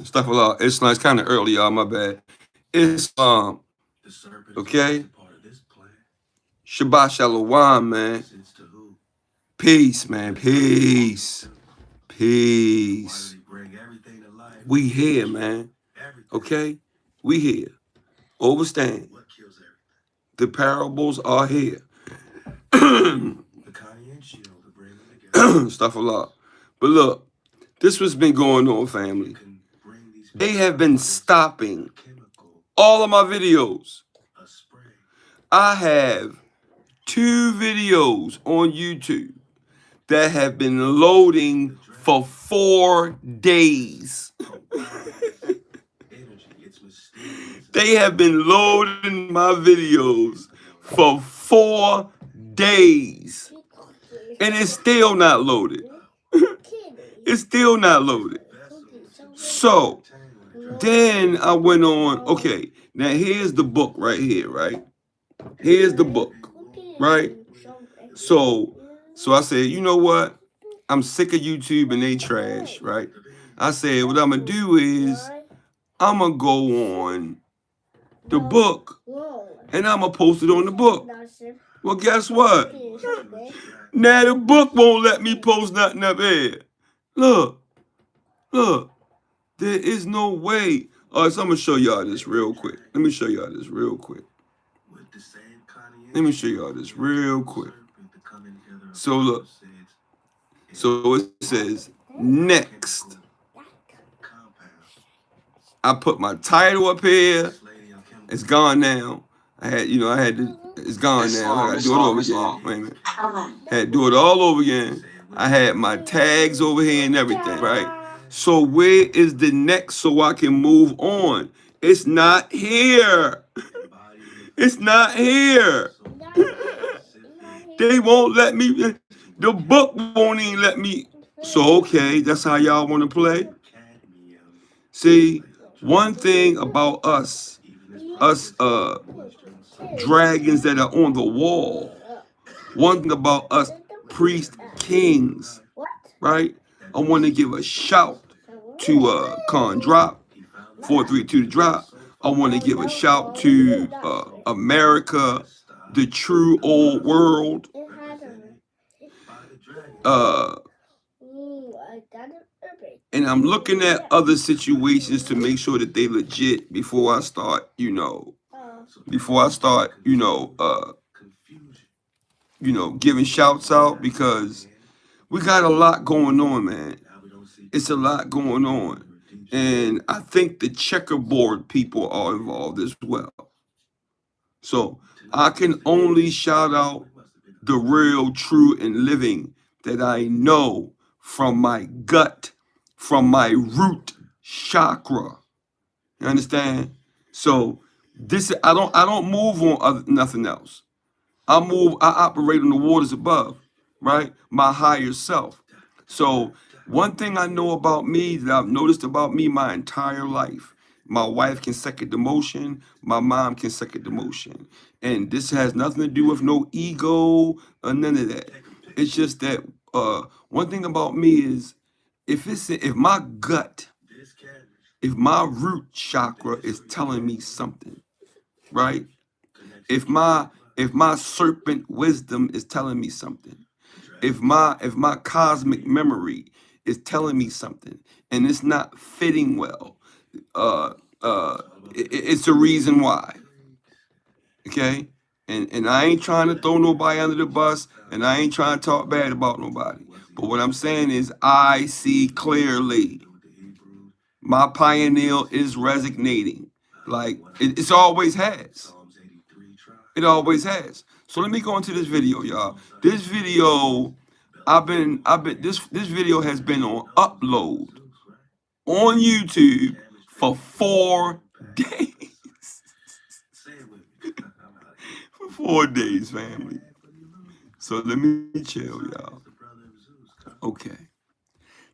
Stuff a lot. It's nice, kind of early, y'all. My bad. It's okay. Shabbat shalom, man. Peace, man. Peace. Peace. We here, man. Okay? We here. Overstand. The parables are here. Stuff a lot. But look, this what's been going on, family. They have been stopping all of my videos. I have 2 videos on YouTube that have been loading for 4 days. They have been loading my videos for 4 days. And it's still not loaded. It's still not loaded. So then I went on, okay, now here's the book right here, right? Here's the book, right? So I said, you know what? I'm sick of YouTube and they trash, right? I said, what I'm gonna do is I'm gonna go on the book and I'm gonna post it on the book. Well, guess what? Now the book won't let me post nothing up here. Look, there is no way. All right, so I'm gonna show y'all this real quick. Let me show y'all this real quick. Let me show y'all this real quick. So look, so it says next. I put my title up here. It's gone now. It's gone now. I gotta do it over again. Wait a minute. Had to do it all over again. I had my tags over here and everything, right? So where is the next so I can move on? It's not here. It's not here. They won't let me. The book won't even let me. So okay, that's how y'all want to play. See, one thing about us dragons that are on the wall. One thing about us priest kings, right? I want to give a shout to Con Drop, 432 to Drop. I want to give a shout to America, the true old world. And I'm looking at other situations to make sure that they legit before I start, giving shouts out, because we got a lot going on, man. It's a lot going on. And I think the checkerboard people are involved as well. So I can only shout out the real, true, and living that I know from my gut, from my root chakra. You understand? So this I don't move on nothing else. I operate on the waters above, right? My higher self. So one thing I know about me that I've noticed about me my entire life, my wife can second the motion, my mom can second the motion. And this has nothing to do with no ego or none of that. It's just that one thing about me is if my gut, if my root chakra is telling me something, right? If my serpent wisdom is telling me something, if my cosmic memory is telling me something, and it's not fitting well, it's a reason why. Okay, and I ain't trying to throw nobody under the bus, and I ain't trying to talk bad about nobody. But what I'm saying is, I see clearly. My pineal is resonating, like it's always has. It always has. So let me go into this video, y'all. This video, this video has been on upload on YouTube for 4 days. For 4 days, family. So let me chill, y'all. Okay.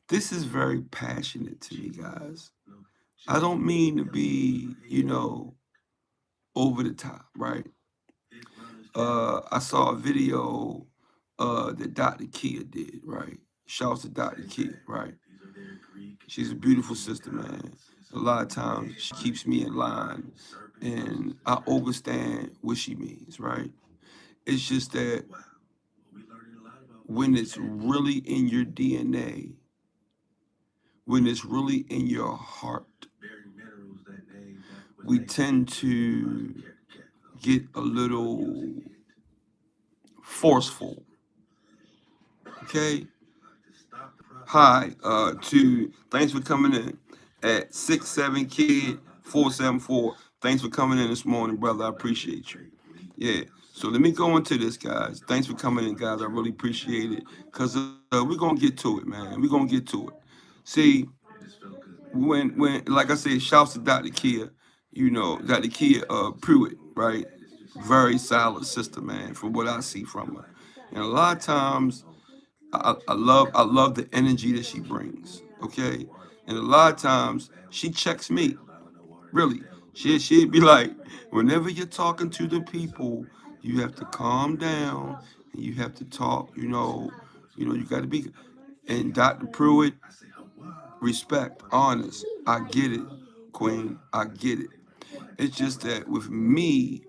This is very passionate to me, guys. I don't mean to be, over the top, right? I saw a video that Dr. Kia did, right? Shouts to Dr. Kia, right? She's a beautiful sister, man. A lot of times she keeps me in line, and I understand what she means, right? It's just that when it's really in your DNA, when it's really in your heart, we tend to get a little forceful. Okay? Hi, to thanks for coming in at 6'7" kid 474. Thanks for coming in this morning, brother. I appreciate you. Yeah. So let me go into this, guys. Thanks for coming in, guys. I really appreciate it. Cause we're gonna get to it, man. We're gonna get to it. See, when like I said, shouts to Dr. Kia, Dr. Kia Pruitt, right? Very solid sister, man, from what I see from her. And a lot of times I love the energy that she brings. Okay. And a lot of times she checks me. Really. She'd be like, whenever you're talking to the people, you have to calm down and you have to talk, you gotta be, and Dr. Pruitt, respect, honest. I get it, Queen. I get it. It's just that with me,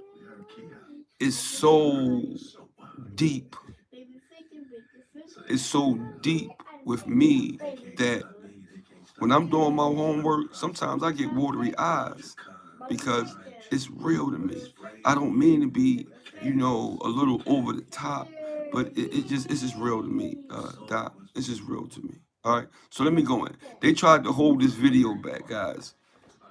it's so deep. It's so deep with me that when I'm doing my homework, sometimes I get watery eyes because it's real to me. I don't mean to be, a little over the top, but it's just real to me, Doc. It's just real to me. All right. So let me go in. They tried to hold this video back, guys.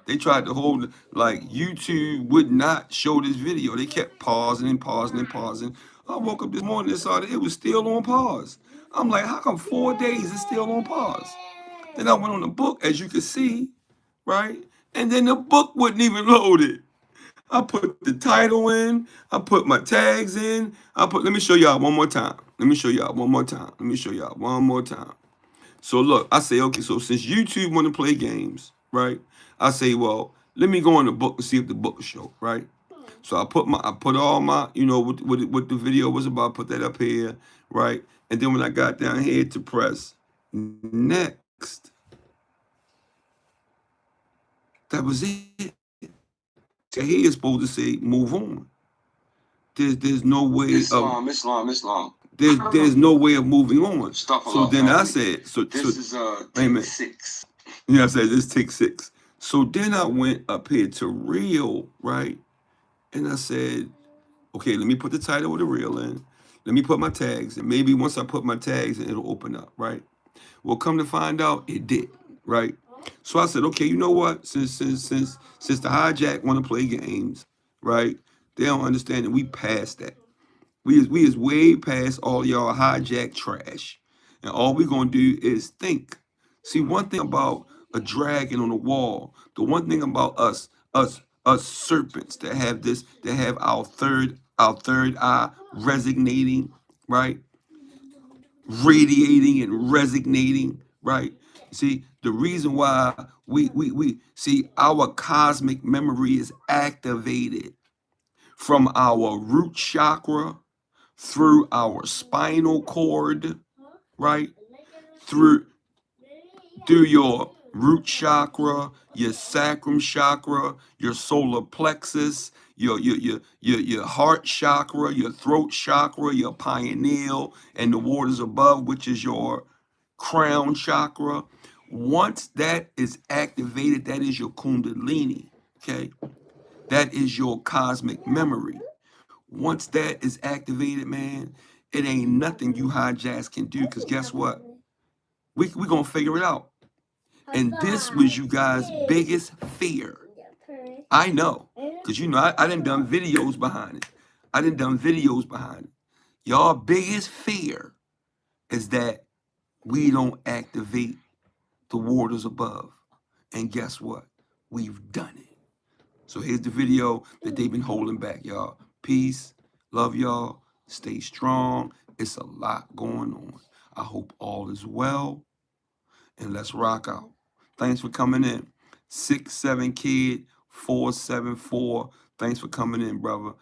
They tried to hold it, like YouTube would not show this video. They kept pausing and pausing and pausing. I woke up this morning and saw that it was still on pause. I'm like, how come 4 days it's still on pause? Then I went on the book, as you can see, right? And then the book wouldn't even load it. I put the title in, I put my tags in, let me show y'all one more time. Let me show y'all one more time. Let me show y'all one more time. So look, I say, okay, so since YouTube want to play games, right? I say, well, let me go in the book and see if the book show, right? So I put all my, what the video was about, put that up here, right? And then when I got down here to press next, that was it. So here is supposed to say move on. There's no way there's no way of moving on. So then I said, wait a minute. I said this take 6. So then I went up here to reel, right? And I said, okay, let me put the title of the reel in. Let me put my tags, and maybe once I put my tags in, it'll open up, right? Well, come to find out, it did, right? So I said, okay, you know what? Since the hijack want to play games, right? They don't understand that we passed that. We is way past all y'all hijack trash, and all we gonna do is think. See, one thing about a dragon on the wall, the one thing about us serpents that have our third eye resonating, right? Radiating and resonating, right? See, the reason why we see our cosmic memory is activated from our root chakra through our spinal cord, right? Through your root chakra, your sacrum chakra, your solar plexus, your heart chakra, your throat chakra, your pineal, and the waters above, which is your crown chakra. Once that is activated, that is your kundalini, okay? That is your cosmic memory. Once that is activated, man, it ain't nothing you hijacks can do, because guess what? We gonna figure it out. And this was you guys' biggest fear. I know, because I done videos behind it. I done videos behind it. Y'all biggest fear is that we don't activate the waters above. And guess what? We've done it. So here's the video that they've been holding back, y'all. Peace. Love y'all. Stay strong. It's a lot going on. I hope all is well. And let's rock out. Thanks for coming in. 6'7" kid 474. Thanks for coming in, brother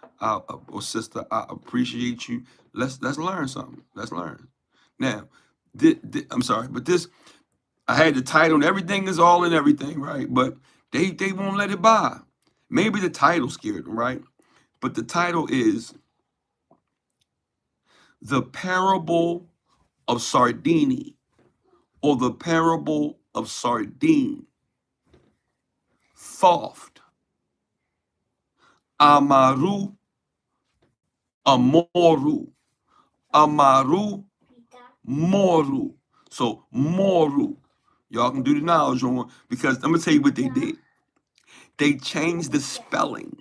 or sister. I appreciate you. Let's learn something. Let's learn. Now, I'm sorry, but this I had the title and everything is all in everything, right? But they won't let it buy. Maybe the title scared them, right? But the title is The Parable of Sardine, or The Parable of Sardine. Thoft, Amaru, Amoru, Amaru, Muru. So Muru. Y'all can do the knowledge on, because I'm gonna tell you what they did. They changed the spelling,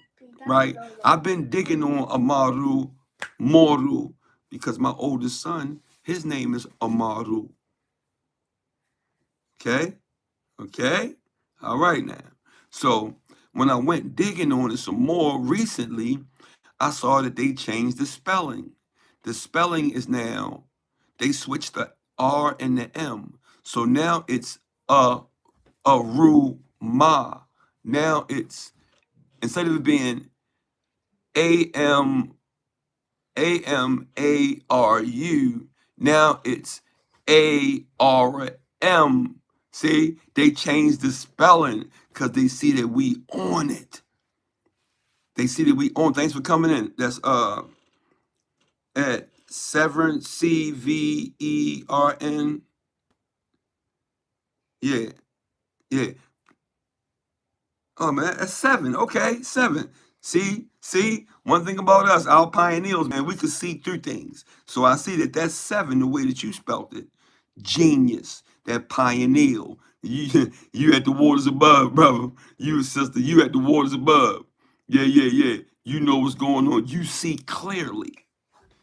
right? I've been digging on Amaru, Moru, because my oldest son, his name is Amaru. Okay? Okay? All right now. So when I went digging on it some more recently, I saw that they changed the spelling. The spelling is now, they switched the R and the M. So now it's ma. Now it's, instead of it being A-M, A-M-A-R-U, now it's A-R-M. See, they changed the spelling because they see that we on it. They see that we on. Thanks for coming in. That's at Severn, Cvern. Yeah, yeah. Oh man, that's 7. Okay, 7. See, one thing about us, our pioneers, man, we could see through things. So I see that that's 7 the way that you spelt it. Genius, that pioneer. You at the waters above, brother. You sister, you at the waters above. Yeah. You know what's going on. You see clearly.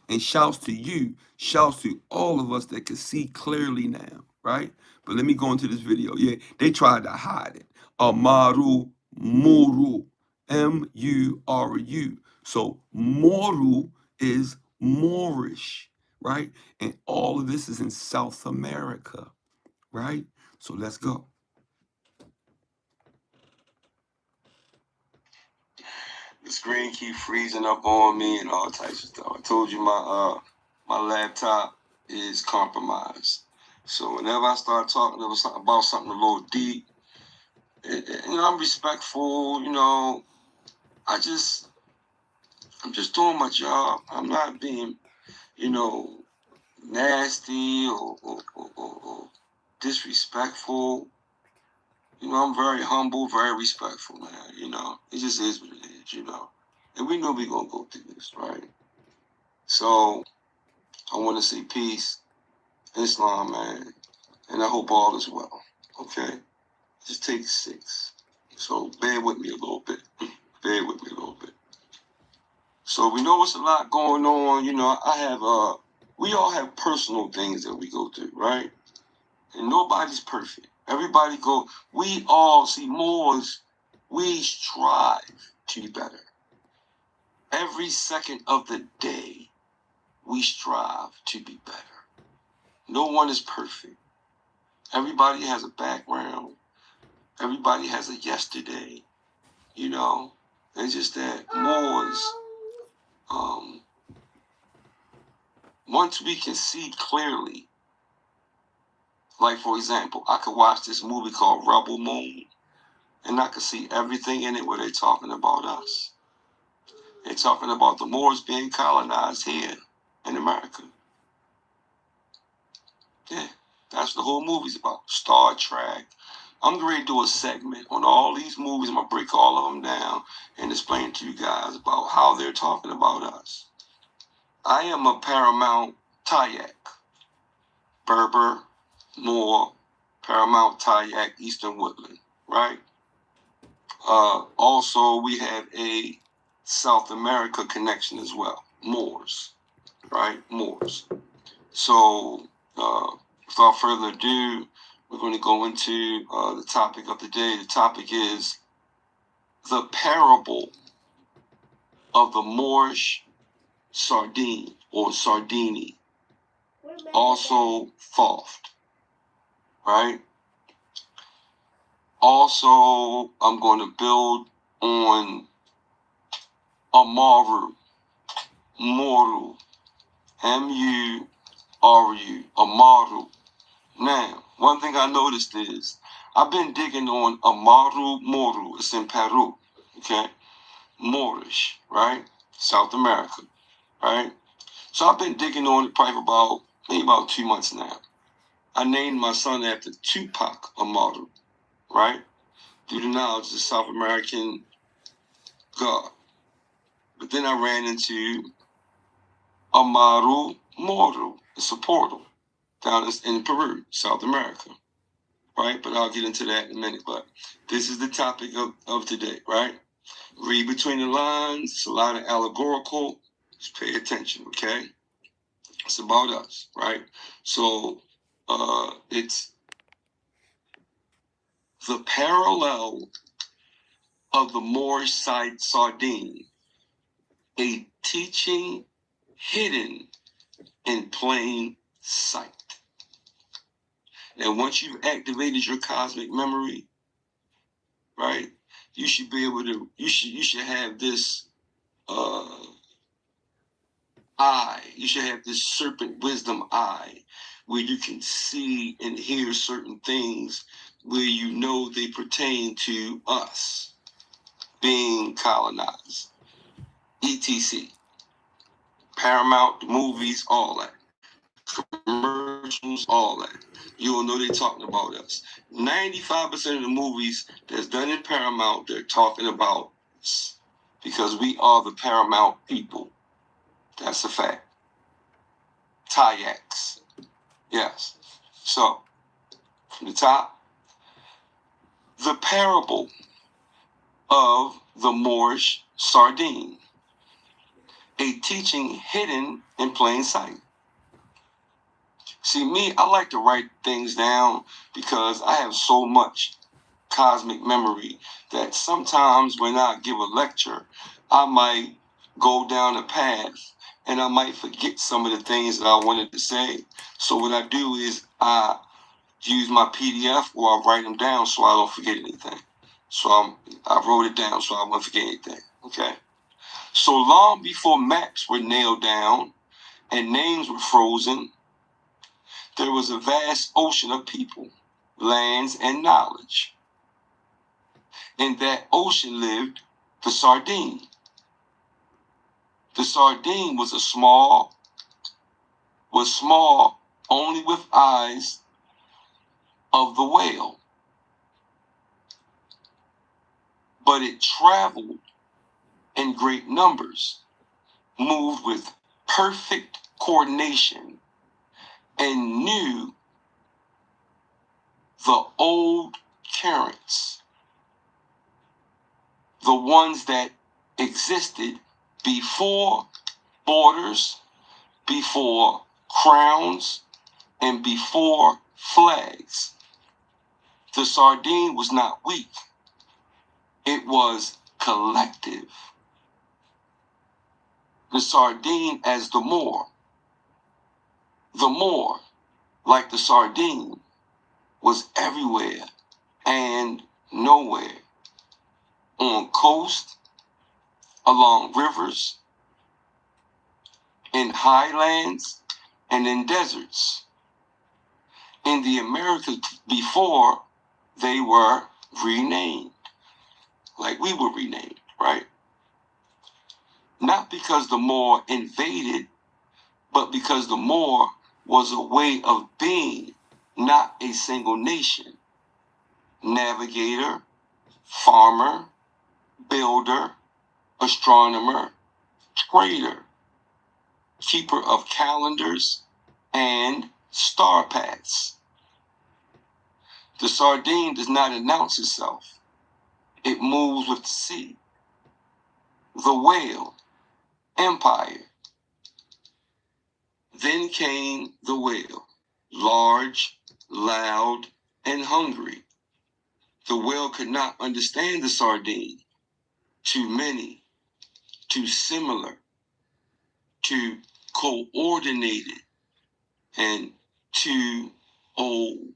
And shouts to you, shouts to all of us that can see clearly now, right? But let me go into this video. Yeah, they tried to hide it. Amaru, Muru, M-U-R-U. So Muru is Moorish, right? And all of this is in South America, right? So let's go. The screen keep freezing up on me and all types of stuff. I told you my laptop is compromised. So whenever I start talking about something a little deep, I'm respectful. I'm just doing my job. I'm not being, nasty or disrespectful. I'm very humble, very respectful, man. It just is what it is, And we know we're going to go through this, right? So I want to say peace, Islam, man. And I hope all is well, okay? Just take 6. So bear with me a little bit. Bear with me a little bit. So we know it's a lot going on. We all have personal things that we go through, right? And nobody's perfect. We all see Moors, we strive to be better. Every second of the day, we strive to be better. No one is perfect. Everybody has a background. Everybody has a yesterday. It's just that Moors, once we can see clearly, like for example, I could watch this movie called Rebel Moon, and I could see everything in it where they're talking about us. They're talking about the Moors being colonized here in America. Yeah, that's what the whole movie's about. Star Trek. I'm going to do a segment on all these movies. I'm going to break all of them down and explain to you guys about how they're talking about us. I am a Paramount Tayak. Berber, Moor, Paramount Tayak, Eastern Woodland, right? Also, we have a South America connection as well. Moors, right? Moors. So, without further ado, we're going to go into the topic of the day. The topic is the parable of the Moorish sardine or sardini, also Thoft, right? Also, I'm going to build on Amaru, Muru, M-U-R-U, Amaru. Now, one thing I noticed is I've been digging on Amaru Muru. It's in Peru, okay? Moorish, right? South America, right? So I've been digging on it probably for maybe about 2 months now. I named my son after Tupac Amaru, right? Due to knowledge of the South American God. But then I ran into Amaru Muru. It's a portal down in Peru, South America, right? But I'll get into that in a minute. But this is the topic of today, right? Read between the lines. It's a lot of allegorical. Just pay attention, okay? It's about us, right? So it's the parallel of the Moorish Sardine, a teaching hidden in plain sight. And once you've activated your cosmic memory, right, you should be able to, you should have this eye. You should have this serpent wisdom eye where you can see and hear certain things where you know they pertain to us being colonized. ETC. Paramount, movies, all that. Commercials, all that. You will know they're talking about us. 95% of the movies that's done in Paramount, they're talking about us because we are the Paramount people. That's a fact. Tayaks. Yes. So, from the top, the parable of the Moorish Sardine, a teaching hidden in plain sight. See, me, I like to write things down because I have so much cosmic memory that sometimes when I give a lecture, I might go down a path and I might forget some of the things that I wanted to say. So what I do is I use my PDF or I write them down so I don't forget anything. So I wrote it down so I won't forget anything, okay? So long before maps were nailed down and names were frozen, there was a vast ocean of people, lands, and knowledge. In that ocean lived the Sardine. The Sardine was small only with eyes of the whale. But it traveled in great numbers, moved with perfect coordination, and knew the old currents, the ones that existed before borders, before crowns, and before flags. The Sardine was not weak. It was collective. The Sardine as the Moor. The Moor, like the Sardine, was everywhere and nowhere. On coast, along rivers, in highlands, and in deserts. In the Americas before they were renamed, like we were renamed, right? Not because the Moor invaded, but because the Moor was a way of being, not a single nation. Navigator, farmer, builder, astronomer, trader, keeper of calendars, and star paths. The Sardine does not announce itself. It moves with the sea. The whale, empire. Then came the whale, large, loud, and hungry. The whale could not understand the Sardine. Too many, too similar, too coordinated, and too old.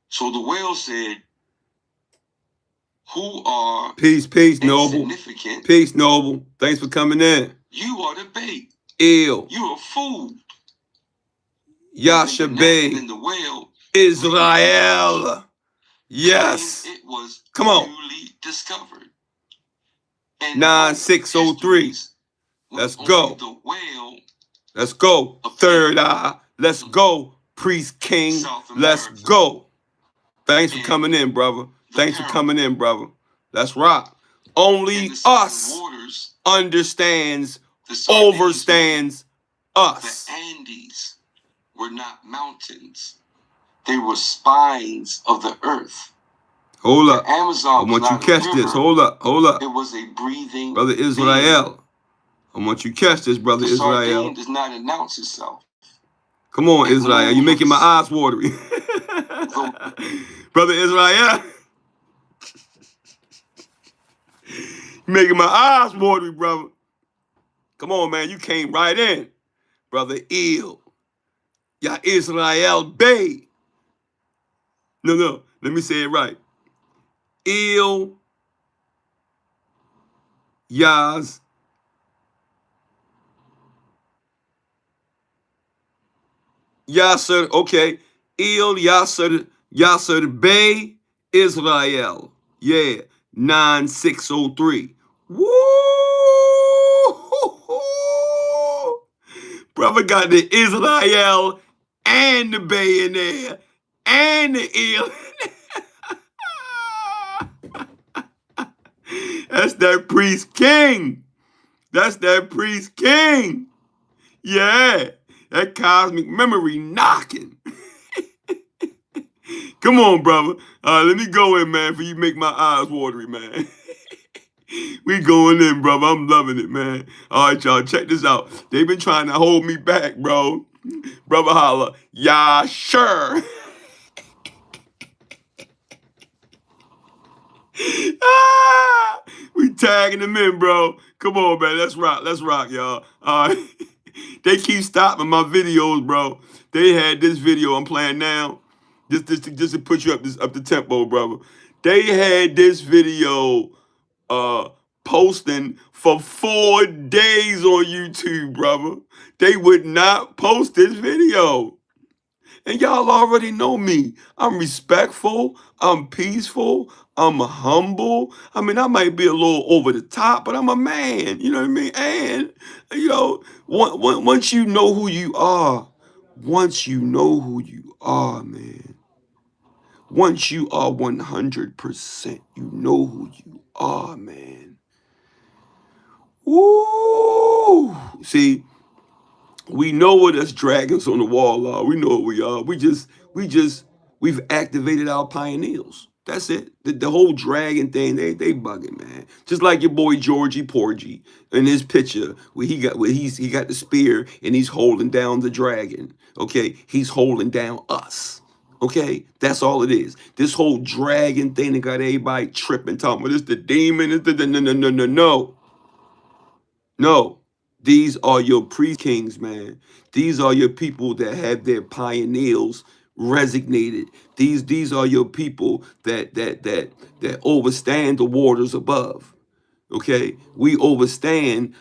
So the whale said, who are peace, Noble. Peace, Noble. Thanks for coming in. You are the bait. Ill. You're a fool. Yashabe, Israel. Yes. Come on. 9603. Let's go. Let's go. Third eye. Let's go. Priest King. Let's go. Thanks for coming in, brother. Thanks for coming in, brother. Let's rock. Only us understands, overstands us. The Andes were not mountains. They were spines of the earth. Hold up. The Amazon I want you to catch this. Hold up. Hold up. It was a breathing Brother Israel. I want you to catch this, brother Israel. Sardine does not announce itself. Come on, Israel. You're making my eyes watery. Brother Israel. You're making my eyes watery, brother. Come on, man. You came right in. Brother Il. Ya Israel Bay. No. Let me say it right. Il. Yaz. Yasser. Okay. Il Yasser Bay Israel. Yeah. 9603. Woo! Brother got the Israel and the Bay in there. And the Il. That's that priest king. That's that priest king. Yeah. That cosmic memory knocking. Come on, brother. Let me go in, man, before you make my eyes watery, man. We going in, brother. I'm loving it, man. All right, y'all. Check this out. They've been trying to hold me back, bro. Brother holla. Yeah, sure. We tagging them in, bro. Come on, man. Let's rock, y'all. All right. They keep stopping my videos, bro. They had this video I'm playing now. Just to put you up the tempo, brother. They had this video posting for 4 days on YouTube, brother. They would not post this video. And y'all already know me. I'm respectful. I'm peaceful. I'm humble. I mean, I might be a little over the top, but I'm a man. You know what I mean? And, you know, once you know who you are, man. Once you are 100%, you know who you are, man. Woo! See, we know what us dragons on the wall are. We know what we are. We've activated our pioneers. That's it. The whole dragon thing, they bugging, man. Just like your boy Georgie Porgy in his picture where he got the spear and he's holding down the dragon. Okay, he's holding down us. Okay, that's all it is. This whole dragon thing that got everybody tripping, talking about this the demon, it's the no. These are your priest kings, man. These are your people that have their pioneers resignated. These are your people that overstand the waters above. Okay, we overstand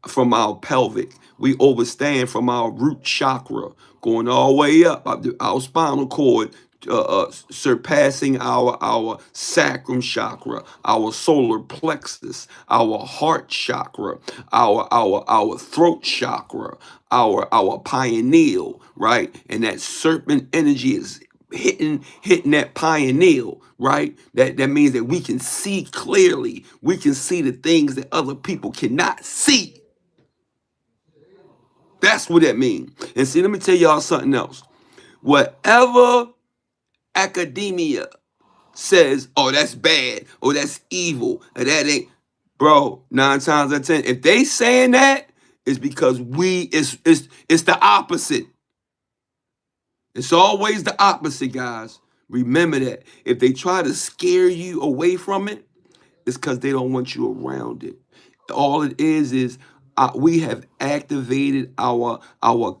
from our pelvic. We overstand from our root chakra, going all the way up our spinal cord, surpassing our sacrum chakra, our solar plexus, our heart chakra, our throat chakra, our pineal, right? And that serpent energy is hitting that pineal, right? That means that we can see clearly. We can see the things that other people cannot see. That's what that means. And see, let me tell y'all something else. Whatever academia says, oh, that's bad, or that's evil, or that ain't, bro, 9 times out of 10, if they saying that, it's because it's the opposite. It's always the opposite, guys. Remember that. If they try to scare you away from it, it's because they don't want you around it. All it is we have activated our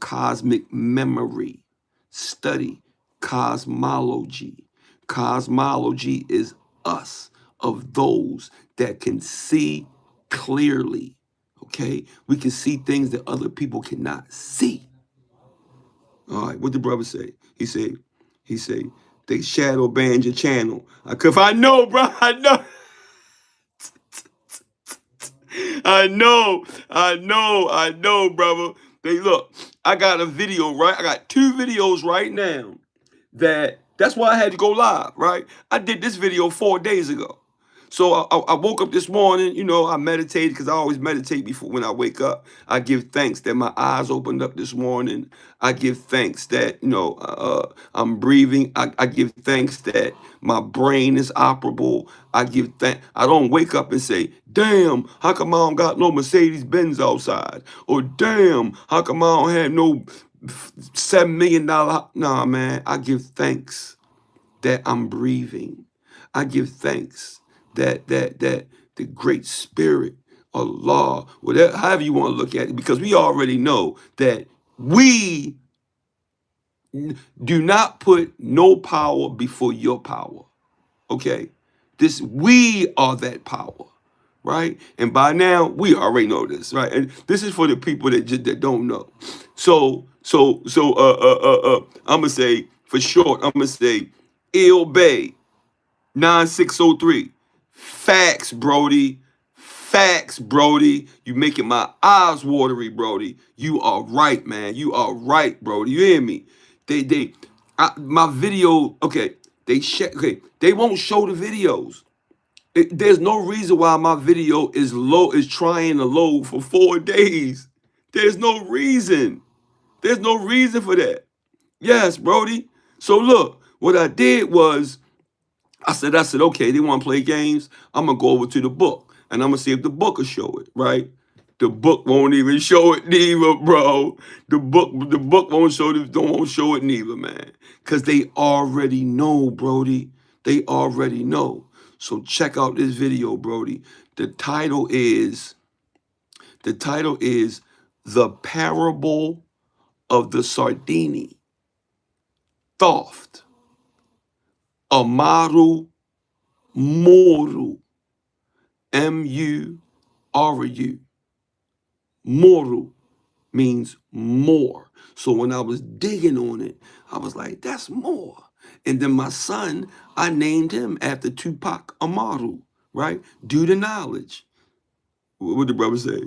cosmic memory. Study cosmology. Cosmology is us, of those that can see clearly. Okay? We can see things that other people cannot see. All right, what the brother say? He say, they shadow banned your channel. Cause I know, bro, I know. I know, brother. They look, I got a video, right? I got 2 videos right now that's why I had to go live, right? I did this video 4 days ago. So I woke up this morning, I meditated because I always meditate before when I wake up. I give thanks that my eyes opened up this morning. I give thanks that, I'm breathing. I give thanks that my brain is operable. I don't wake up and say, damn, how come I don't got no Mercedes Benz outside? Or damn, how come I don't have no $7 million? Nah, man, I give thanks that I'm breathing. I give thanks that the great spirit, Allah, whatever, however you want to look at it, because we already know that we do not put no power before your power. Okay? We are that power, right? And by now, we already know this, right? And this is for the people that don't know. I'm gonna say, for short, I'm gonna say Il Bay 9603. Facts, Brody. Facts, Brody. You making my eyes watery, Brody. You are right, man. You are right, Brody. You hear me? My video. Okay, they won't show the videos. There's no reason why my video is trying to load for 4 days. There's no reason. There's no reason for that. Yes, Brody. So look, what I did was I said, okay, they want to play games. I'm gonna go over to the book and I'm gonna see if the book will show it, right? The book won't even show it neither, bro. The book won't show it neither, man. Cause they already know, Brody. They already know. So check out this video, Brody. The title is The Parable of the Sardine. Thoft. Amaru Muru. Muru. Muru means more. So when I was digging on it, I was like, that's more. And then my son, I named him after Tupac Amaru, right? Due to knowledge. What did the brother say?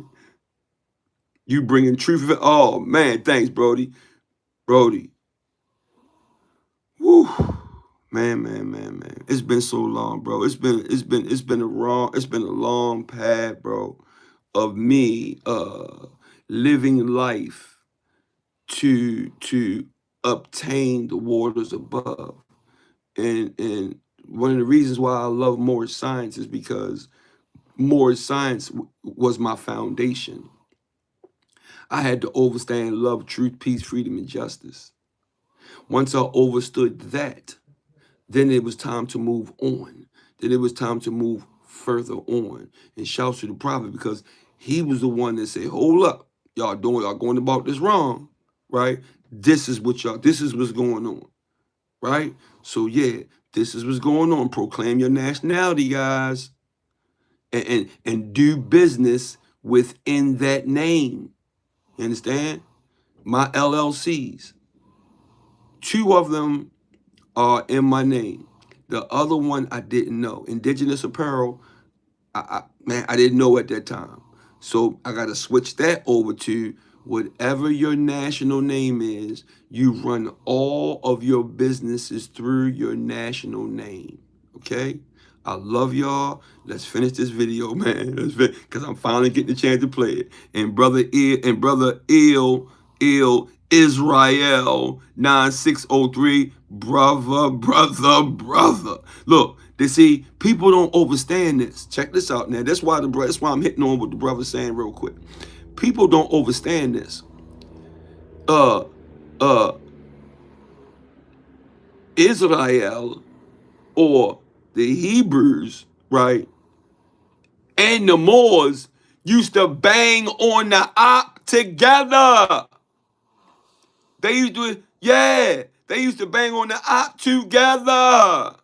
You bringing truth of it? Oh, man, thanks, Brody. Brody. Woo. Man. It's been so long, bro. It's been a long path, bro, of me living life to obtain the waters above. And one of the reasons why I love more science is because more science was my foundation. I had to understand love, truth, peace, freedom, and justice. Once I understood that, then it was time to move on. Then it was time to move further on. And shouts to the prophet because he was the one that said, hold up, y'all going about this wrong, right? This is what's going on, right? So yeah, this is what's going on. Proclaim your nationality, guys. And do business within that name. You understand? My LLCs. 2 of them are in my name. The other one I didn't know. Indigenous Apparel, I didn't know at that time. So I got to switch that over to whatever your national name is, you run all of your businesses through your national name. Okay? I love y'all. Let's finish this video, man. Because I'm finally getting the chance to play it. And brother Il Israel 9603, brother. Look, they see people don't understand this. Check this out now. That's why I'm hitting on what the brother's saying real quick. People don't understand this. Israel or the Hebrews, right? And the Moors used to bang on the op together. They used to bang on the op together.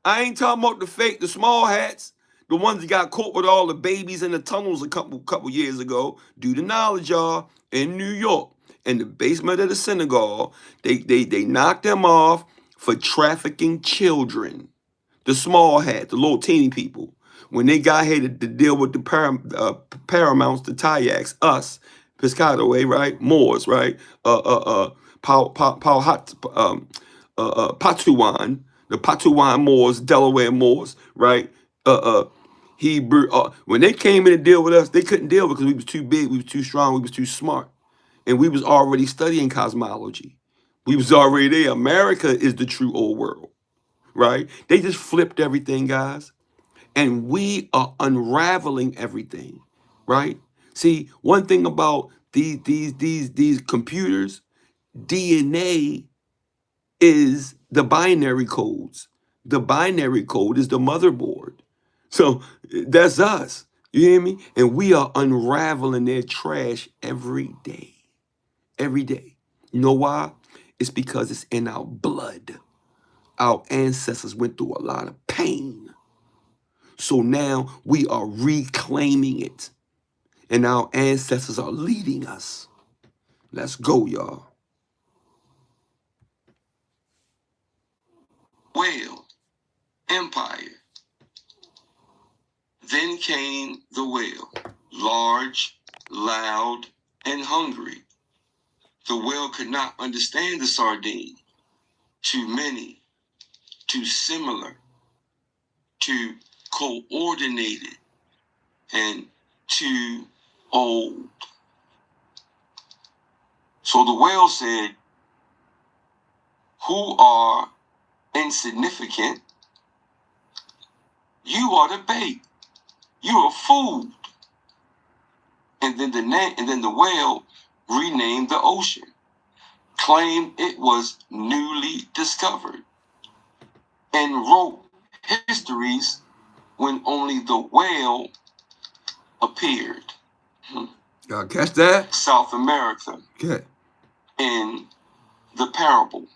I ain't talking about the small hats, the ones that got caught with all the babies in the tunnels a couple years ago. Due to knowledge, y'all, in New York. in the basement of the synagogue. They knocked them off for trafficking children. The small hat, the little teeny people. When they got here to deal with the Paramounts, the Tayaks, us, Piscataway, right? Moors, right? Patuan, the Patuan Moors, Delaware Moors, right? Hebrew. When they came in to deal with us, they couldn't deal because we was too big, we was too strong, we was too smart, and we was already studying cosmology. We was already there. America is the true old world, right? They just flipped everything, guys, and we are unraveling everything, right? See, one thing about these computers, DNA is the binary codes. The binary code is the motherboard. So that's us. You hear me? And we are unraveling their trash every day. Every day. You know why? It's because it's in our blood. Our ancestors went through a lot of pain. So now we are reclaiming it. And our ancestors are leading us. Let's go, y'all. Whale, empire. Then came the whale, large, loud, and hungry. The whale could not understand the sardine. Too many, too similar, too coordinated, and too old. So the whale said, who are insignificant, you are the bait. You are food. And then the whale renamed the ocean, claimed it was newly discovered, and wrote histories when only the whale appeared. Y'all catch that? South America. Okay. In the parable.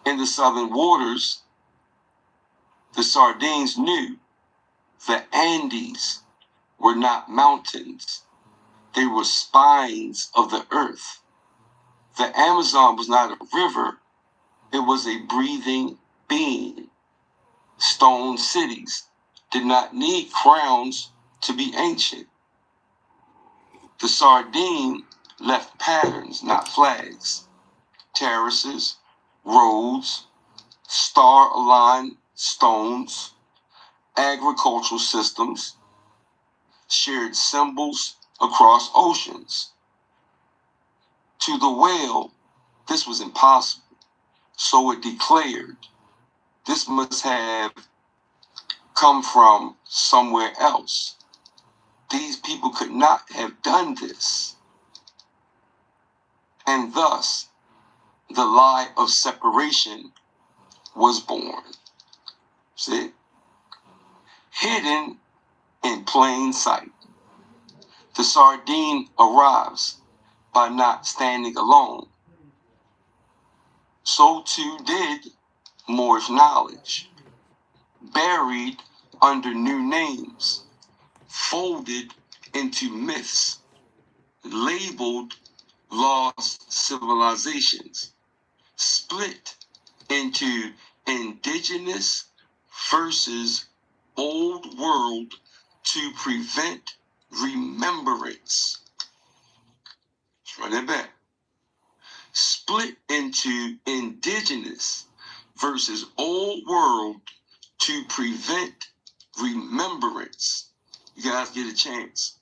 In the southern waters, the sardines knew the Andes were not mountains. They were spines of the earth. The Amazon was not a river. It was a breathing being. Stone cities did not need crowns to be ancient. The sardine left patterns, not flags. Terraces, roads, star-aligned stones, agricultural systems, shared symbols across oceans. To the whale, this was impossible. So it declared, this must have come from somewhere else. These people could not have done this. And thus, the lie of separation was born. See? Hidden in plain sight. The sardine arrives by not standing alone. So too did Moorish knowledge, buried under new names, folded into myths, labeled lost civilizations, split into indigenous versus old world to prevent remembrance. Let's run it back. Split into indigenous versus old world to prevent remembrance. You guys get a chance.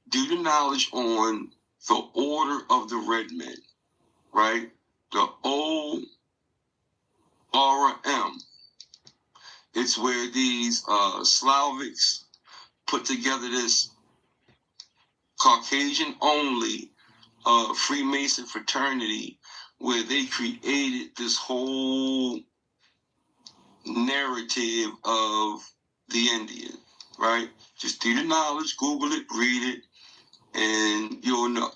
Do the knowledge on the order of the red men, right? The ORM. It's where these Slavics put together this Caucasian only Freemason fraternity where they created this whole narrative of the Indian, right? Just do the knowledge, Google it, read it, and you'll know.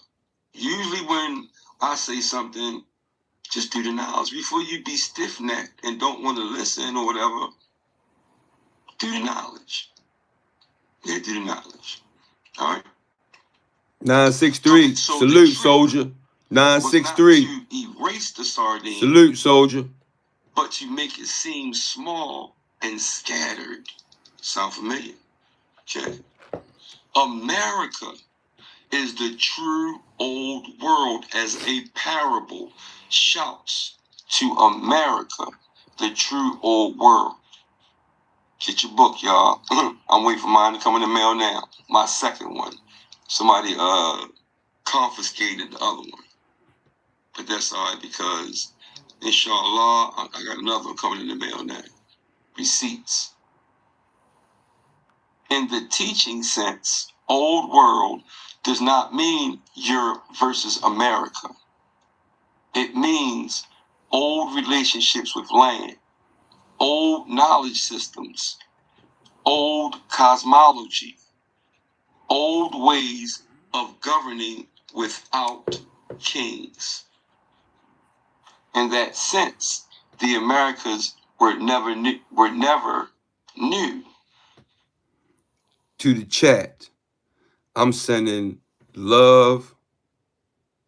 Usually when I say something, just do the knowledge. Before you be stiff-necked and don't want to listen or whatever, do the knowledge. Yeah, do the knowledge. All right? 963. So Salute, the trick soldier. was not 963. to erase the sardine, Salute, soldier. but to make it seem small and scattered. Sound familiar? Okay. America is the true old world as a parable shouts to America, the true old world. Get your book, y'all. I'm waiting for mine to come in the mail now. My second one. Somebody confiscated the other one. But that's all right because, inshallah, I got another one coming in the mail now. Receipts. In the teaching sense, old world does not mean Europe versus America. It means old relationships with land, old knowledge systems, old cosmology, old ways of governing without kings. In that sense, the Americas were never new. To the chat, I'm sending love,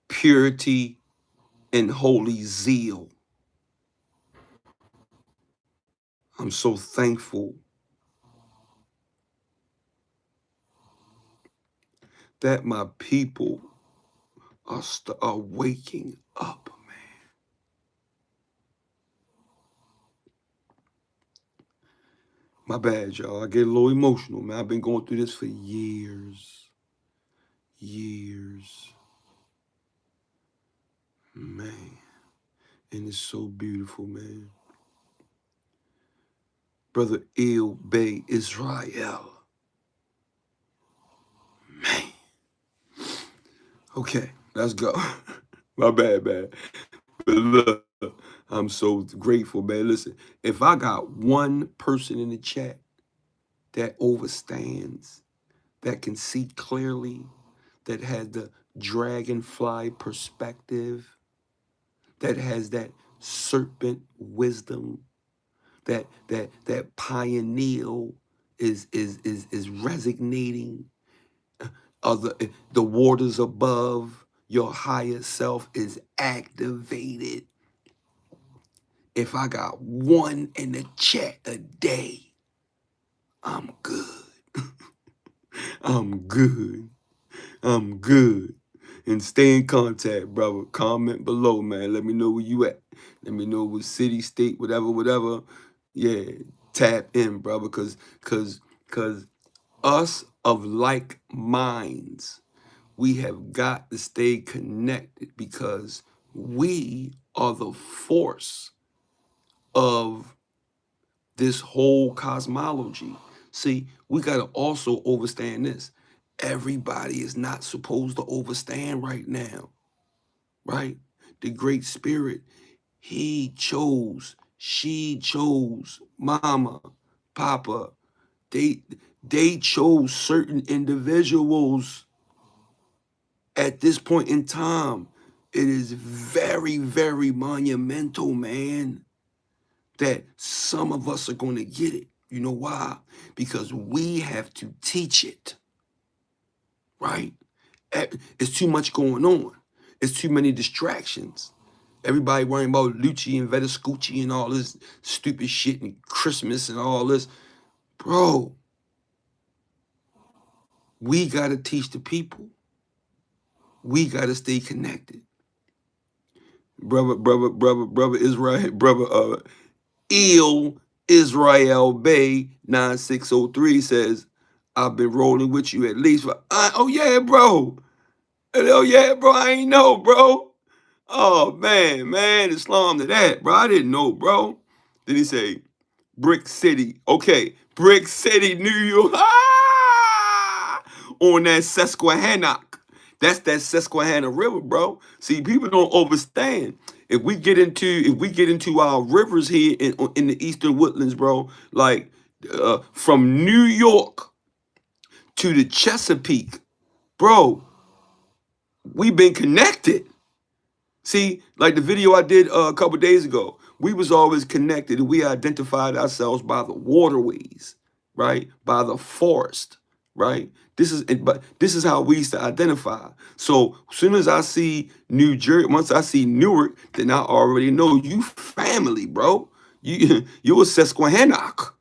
purity, and holy zeal. I'm so thankful that my people are waking up, man. My bad, y'all. I get a little emotional, man. I've been going through this for years. Man. And it's so beautiful, man. Brother Il Bey Israel. Man. Okay, let's go. My bad, man. But look, I'm so grateful, man. Listen, if I got one person in the chat that overstands, that can see clearly, that has the dragonfly perspective, that has that serpent wisdom, that pioneer is resonating, the waters above, your higher self is activated. If I got one in the chat a day, I'm good. I'm good. I'm good. And stay in contact, brother. Comment below, man. Let me know where you at. Let me know what city, state, whatever. Yeah, tap in, brother. Cause us of like minds, we have got to stay connected because we are the force of this whole cosmology. See, we got to also understand this. Everybody is not supposed to understand right now, right? The Great Spirit, he chose, she chose, mama, papa. They chose certain individuals at this point in time. It is very, very monumental, man, that some of us are going to get it. You know why? Because we have to teach it, right? It's too much going on. It's too many distractions. Everybody worrying about Lucci and Vedascucci and all this stupid shit and Christmas and all this. Bro, we got to teach the people. We got to stay connected. Brother Israel, brother Il Israel Bay 9603 says, I've been rolling with you at least for, oh yeah, bro. Oh yeah, bro, I ain't know, bro. Oh man, Islam to that, bro. I didn't know, bro. Then he say, Brick City. Okay, Brick City, New York. Ah! On that Susquehanna. That's that Susquehanna River, bro. See, people don't understand. If we get into our rivers here in the Eastern Woodlands, bro, like from New York to the Chesapeake, bro, we've been connected. See, like the video I did a couple days ago, we was always connected and we identified ourselves by the waterways, right? By the forest, right? But this is how we used to identify. So as soon as I see New Jersey, once I see Newark, then I already know you family, bro. You a Susquehannock.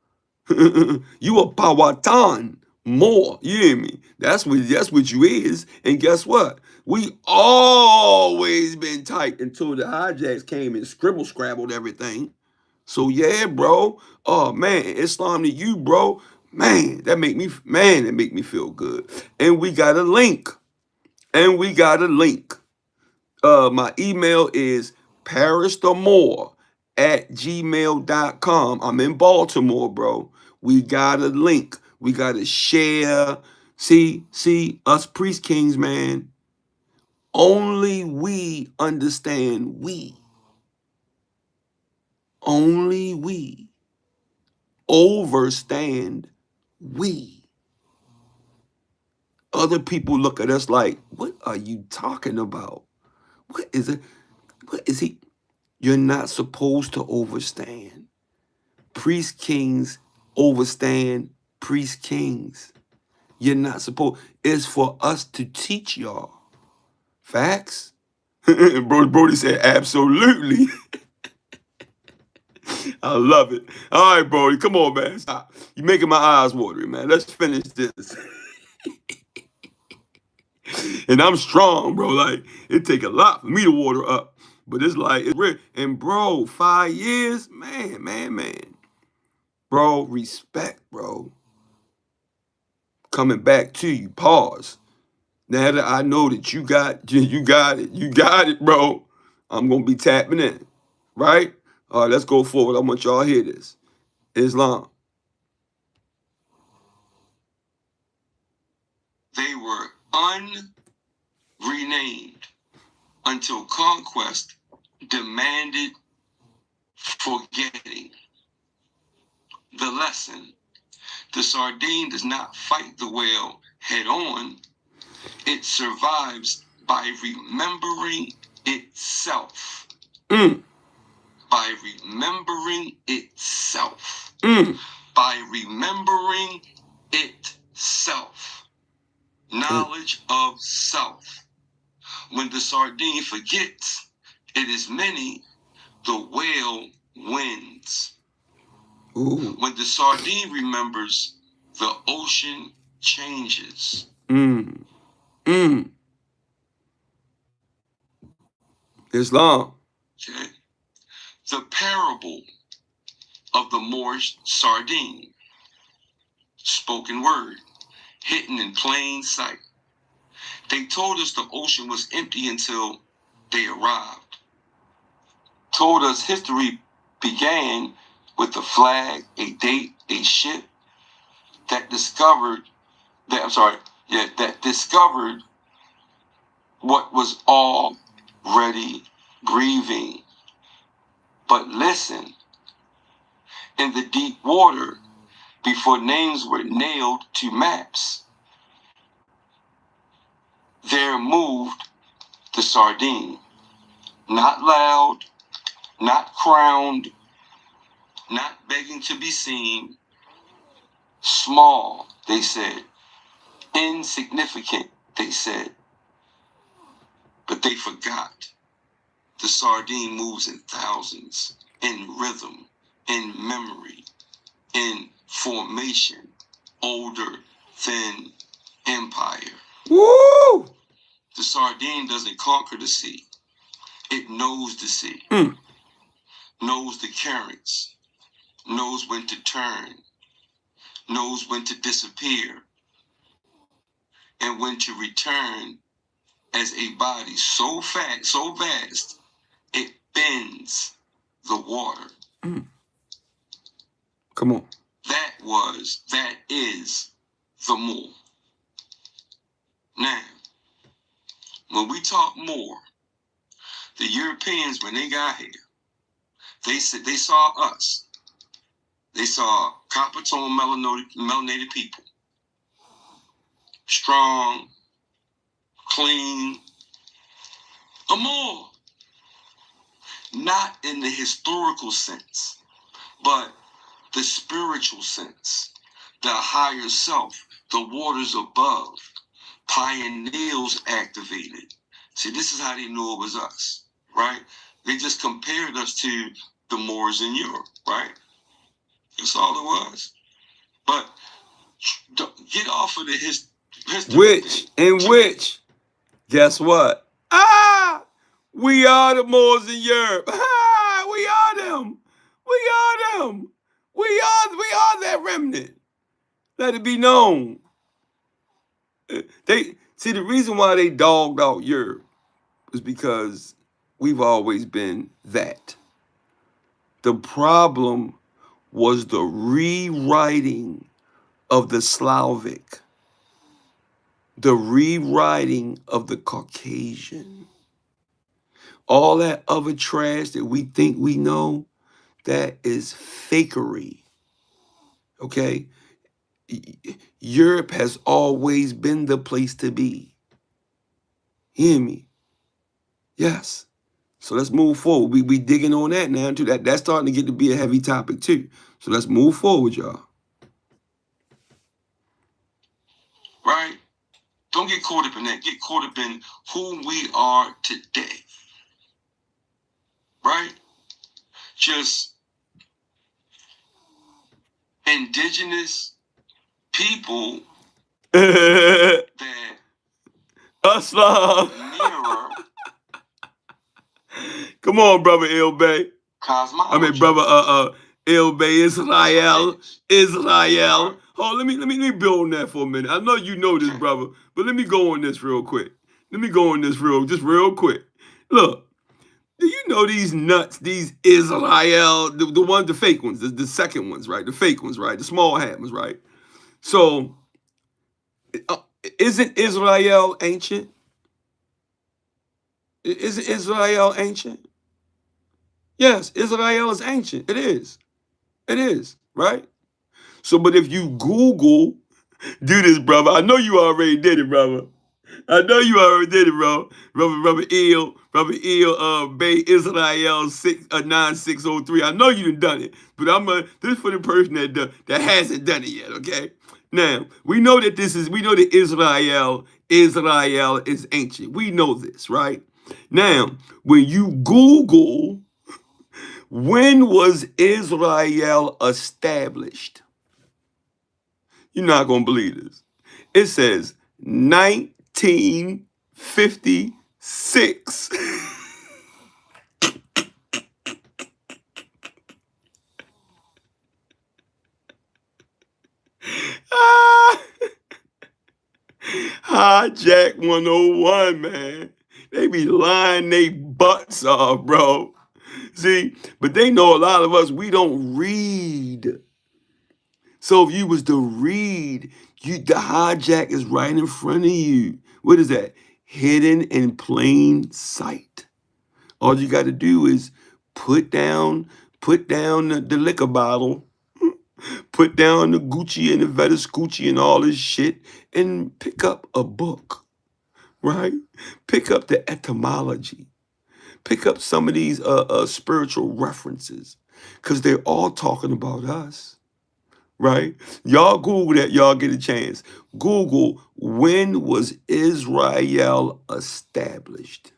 You a Powhatan more. You hear me? That's what you is. And guess what? We always been tight until the hijacks came and scrabbled everything. So yeah, bro. Oh man, Islam to you, bro. That make me feel good. And we got a link. And we got a link. My email is paristhemore@gmail.com. I'm in Baltimore, bro. We got a link. We got to share. See, us priest kings, man. Only we understand we. Only we overstand we. Other people look at us like, what are you talking about? What is it? What is he? You're not supposed to overstand. Priest kings overstand priest kings. You're not supposed. It's for us to teach y'all. Facts? Brody said, absolutely. I love it. All right, Brody, come on, man. Stop. You're making my eyes watery, man. Let's finish this. And I'm strong, bro. Like, it take a lot for me to water up. But it's like, it's real. And bro, 5 years, man. Bro, respect, bro. Coming back to you. Pause. Now that I know that you got it, bro. I'm gonna be tapping in. Right? All right, let's go forward. I want y'all to hear this. Islam. They were unrenamed until conquest demanded forgetting. The lesson: the sardine does not fight the whale head on, it survives by remembering itself. Mm. By remembering itself. Mm. By remembering itself. Knowledge of self. When the sardine forgets it is many, the whale wins. Ooh. When the sardine remembers, the ocean changes. Mm. Mm. Islam. Okay. The parable of the Moorish sardine. Spoken word, hidden in plain sight. They told us the ocean was empty until they arrived. Told us history began with a flag, a date, a ship that discovered what was already grieving. But listen, in the deep water, before names were nailed to maps, there moved the sardine. Not loud, not crowned, not begging to be seen. Small, they said. Insignificant, they said. But they forgot. The sardine moves in thousands, in rhythm, in memory, in formation, older than empire. Woo! The sardine doesn't conquer the sea. It knows the sea, knows the currents, knows when to turn, knows when to disappear, and when to return as a body so fat, so vast, it bends the water. Come on. That is the Moor. Now, when we talk Moor, the Europeans, when they got here, they said they saw us. They saw copper tone melanated people. Strong, clean, a Moor. Not in the historical sense, but the spiritual sense, the higher self, the waters above. Pioneers activated. See, this is how they knew it was us, right? They just compared us to the Moors in Europe, right? That's all it was. But get off of the history which, guess what? We are the Moors in Europe. We are them. We are them. We are that remnant. Let it be known. They see the reason why they dogged out Europe is because we've always been that. The problem was the rewriting of the Slavic, the rewriting of the Caucasian. All that other trash that we think we know, that is fakery. Okay? Europe has always been the place to be. Hear me? Yes. So let's move forward. We digging on that now too. That's starting to get to be a heavy topic too. So let's move forward, y'all. Right? Don't get caught up in that. Get caught up in who we are today. Right? Just indigenous people that Islam. mirror Come on, brother Ilbay. cosmology. I mean, brother Ilbay, Israel. Oh, let me build on that for a minute. I know you know this, brother, but let me go on this real quick. Just real quick. Look, do you know these nuts, these Israel, the ones, the fake ones, the second ones, right? The fake ones, right? The small hat ones, right? So, isn't Israel ancient? Isn't Israel ancient? Yes, Israel is ancient. It is. It is, right? So, but if you Google, do this, brother. I know you already did it, brother. I know you already did it, bro. Brother Eel, Bay Israel 9603. I know you done it, but this is for the person that hasn't done it yet. Okay. Now we know that Israel is ancient. We know this, right? Now, when you Google, when was Israel established? You're not gonna believe this. It says 1956. Hijack 101, man. They be lying they butts off, bro. See, but they know a lot of us, we don't read. So if you was to read, the hijack is right in front of you. What is that? Hidden in plain sight. All you got to do is put down the liquor bottle, put down the Gucci and the Vespucci and all this shit, and pick up a book, right? Pick up the etymology. Pick up some of these spiritual references, because they're all talking about us, right? Y'all Google that, y'all get a chance. Google, when was Israel established?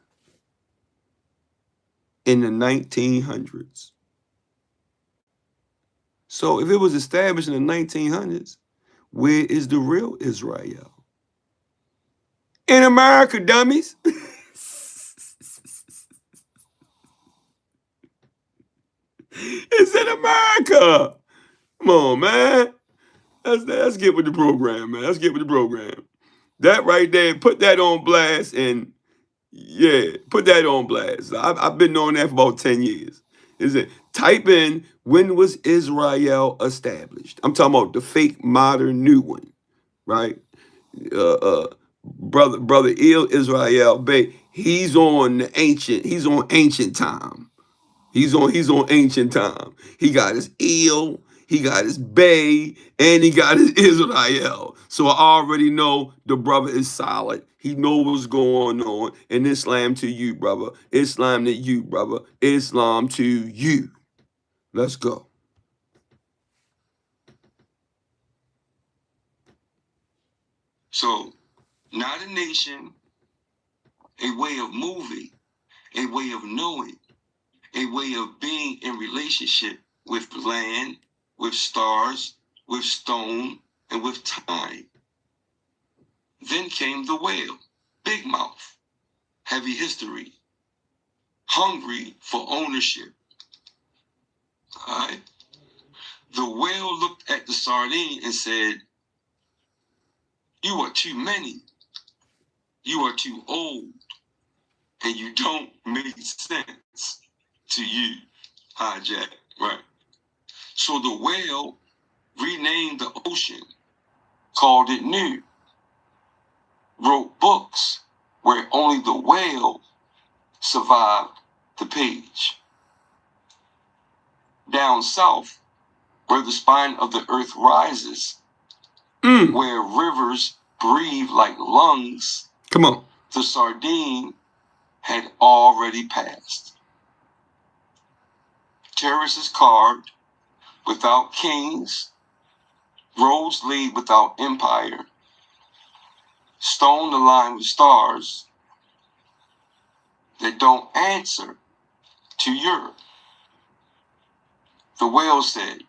In the 1900s. So if it was established in the 1900s, where is the real Israel? In America, dummies. It's in America. Come on, man. Let's get with the program, man. Let's get with the program. That right there, put that on blast, and yeah, put that on blast. I've been knowing that for about 10 years. Is it? Type in, when was Israel established? I'm talking about the fake modern new one, right? Brother Israel Bay, he's on ancient time. He's on ancient time. He got his eel, he got his bay, and he got his Israel. So I already know the brother is solid. He knows what's going on. And Islam to you, brother. Islam to you, brother. Islam to you. Let's go. So, not a nation, a way of moving, a way of knowing, a way of being in relationship with land, with stars, with stone, and with time. Then came the whale, big mouth, heavy history, hungry for ownership. All right? The whale looked at the sardine and said, "You are too many. You are too old. And you don't make sense to you, hijack." Right? So the whale renamed the ocean, called it new, wrote books where only the whale survived the page. Down south, where the spine of the earth rises, where rivers breathe like lungs, Come on. the sardine had already passed. Terraces carved without kings, roads laid without empire, stone aligned with stars that don't answer to Europe. The whale said,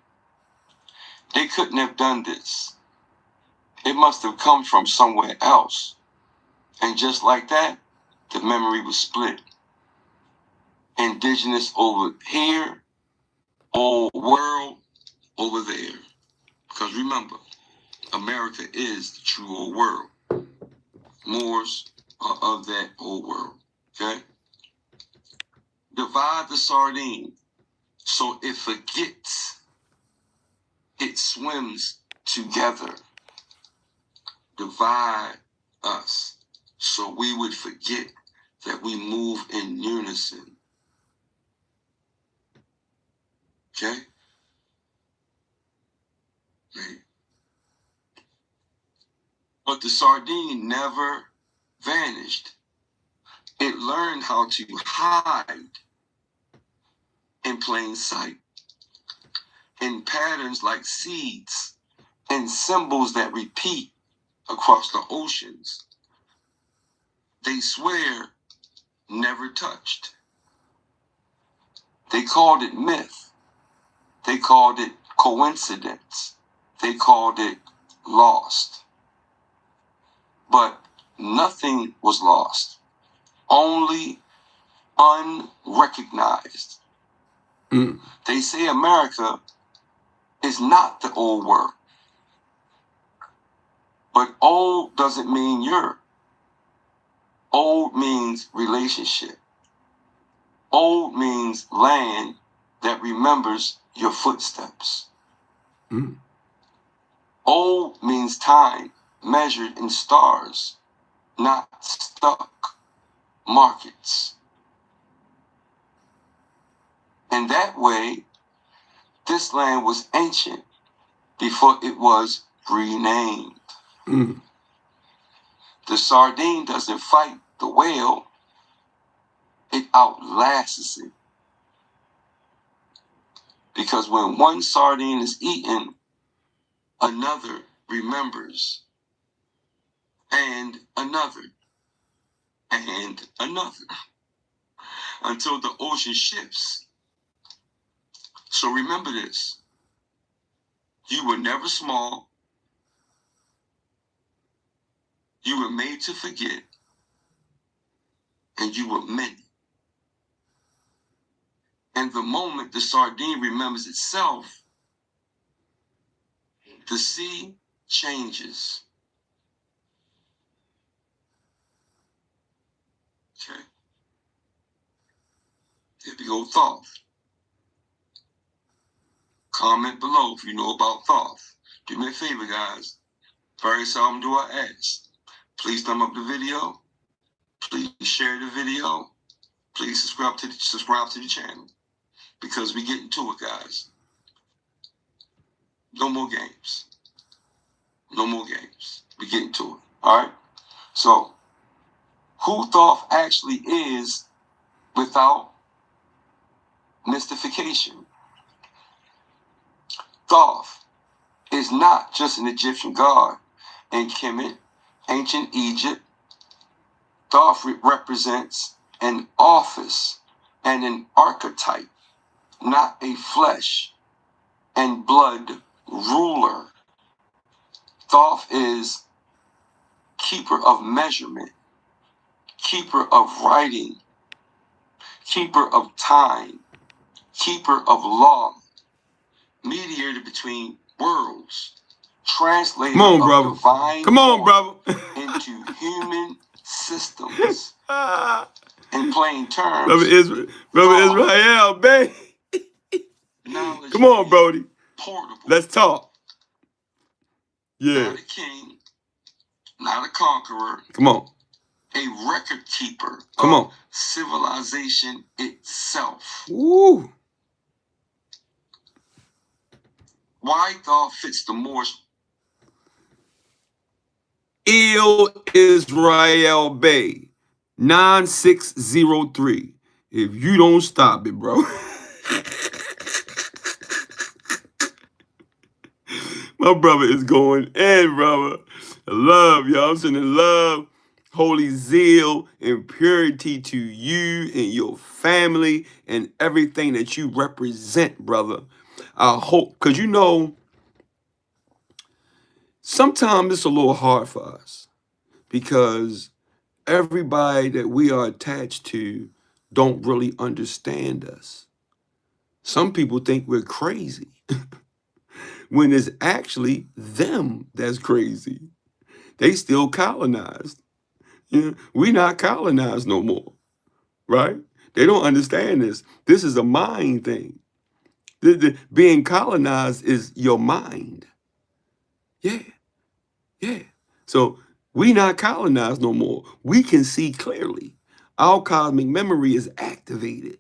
"They couldn't have done this. It must have come from somewhere else." And just like that, the memory was split. Indigenous over here, old world over there. Because remember, America is the true old world. Moors are of that old world. Okay? Divide the sardine so it forgets it swims together. Divide us so we would forget that we move in unison. Okay? Right. But the sardine never vanished. It learned how to hide in plain sight, in patterns like seeds, and symbols that repeat across the oceans. They swear never touched. They called it myth. They called it coincidence. They called it lost. But nothing was lost, only unrecognized. They say America is not the old world. But old doesn't mean Europe. Old means relationship. Old means land that remembers your footsteps. Old means time measured in stars, not stuck markets. In that way, this land was ancient before it was renamed. The sardine doesn't fight the whale, it outlasts it. Because when one sardine is eaten, another remembers, and another, and another, until the ocean shifts. So remember this: you were never small, you were made to forget, and you were many. And the moment the sardine remembers itself, the sea changes. Okay? Here we go, Thoft. Comment below if you know about Thoft. Do me a favor, guys. Very seldom do I ask. Please thumb up the video. Please share the video. Please subscribe to the channel. Because we get into it, guys. No more games. No more games. We get into it. Alright? So, who Thoft actually is without mystification? Thoft is not just an Egyptian god in Kemet, ancient Egypt, Thoft represents an office and an archetype, not a flesh and blood ruler. Thoth is keeper of measurement, keeper of writing, keeper of time, keeper of law, mediator between worlds, translator Come on, of brother. divine Come on, brother. into human systems. Brother In plain terms, Israel, babe. knowledge Come on, is Brody. portable. Let's talk. Yeah. Not a king, not a conqueror, Come on. a record keeper Come of on. civilization itself. Ooh. Why Thoth fits the Moorish? Il Israel Bay 9603. If you don't stop it, bro. My brother is going in, brother. Love, y'all. I'm sending love, holy zeal, and purity to you and your family and everything that you represent, brother. I hope, because you know, sometimes it's a little hard for us because everybody that we are attached to don't really understand us. Some people think we're crazy when it's actually them that's crazy. They still colonized. You know, we not colonized no more, right? They don't understand this. This is a mind thing. Being colonized is your mind. Yeah, yeah. So we not colonized no more. We can see clearly. Our cosmic memory is activated.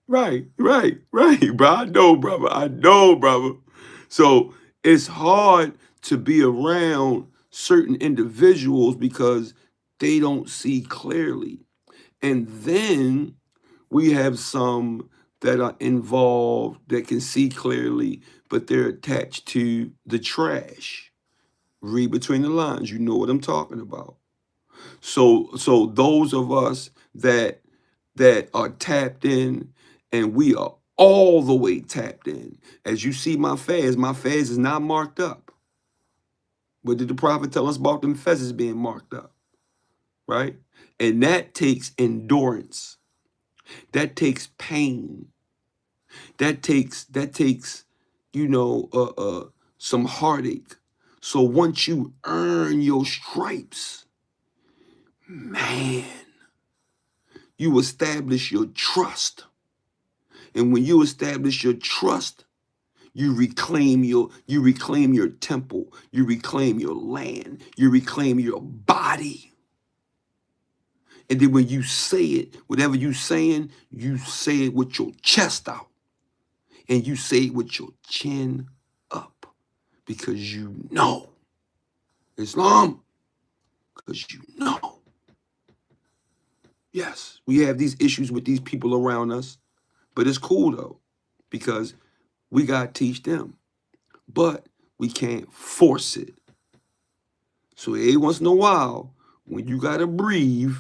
Right, bro. I know, brother. So it's hard to be around certain individuals because they don't see clearly. And then we have some that are involved that can see clearly, but they're attached to the trash. Read between the lines. You know what I'm talking about. So those of us that are tapped in, and we are all the way tapped in. As you see my fez is not marked up. What did the prophet tell us about them fezzes being marked up? Right? And that takes endurance. That takes pain. That takes some heartache. So once you earn your stripes, man, you establish your trust. And when you establish your trust, you reclaim your temple, you reclaim your land, you reclaim your body. And then when you say it, whatever you saying, you say it with your chest out. And you say it with your chin up. Because you know. Islam, because you know. Yes, we have these issues with these people around us, but it's cool though, because we got to teach them, but we can't force it. So every once in a while, when you got to breathe,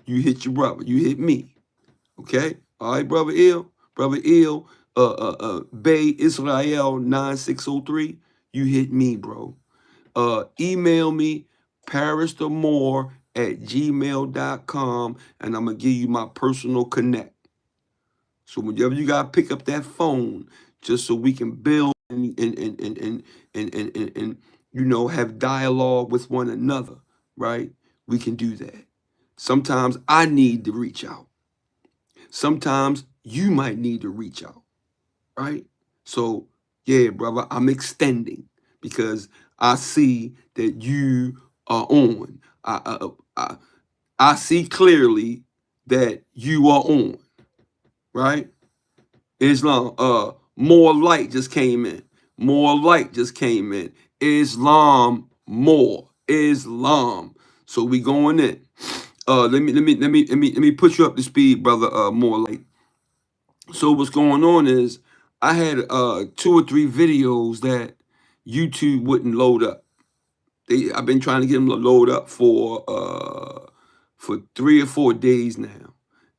you hit your brother, you hit me, okay? All right, brother Ill, Bay Israel 9603, you hit me, bro. Email me, paristhemore@gmail.com, and I'm going to give you my personal connect. So whenever you got to pick up that phone, just so we can build and have dialogue with one another, right? We can do that. Sometimes I need to reach out. Sometimes you might need to reach out, right? So, yeah, brother, I'm extending because I see that you are on. I see clearly that you are on, right? Islam, more light just came in. More light just came in. Islam, more. Islam. So we going in. Let me put you up to speed, brother. More light. So what's going on is I had 2 or 3 videos that YouTube wouldn't load up. I've been trying to get them to load up for 3 or 4 days now.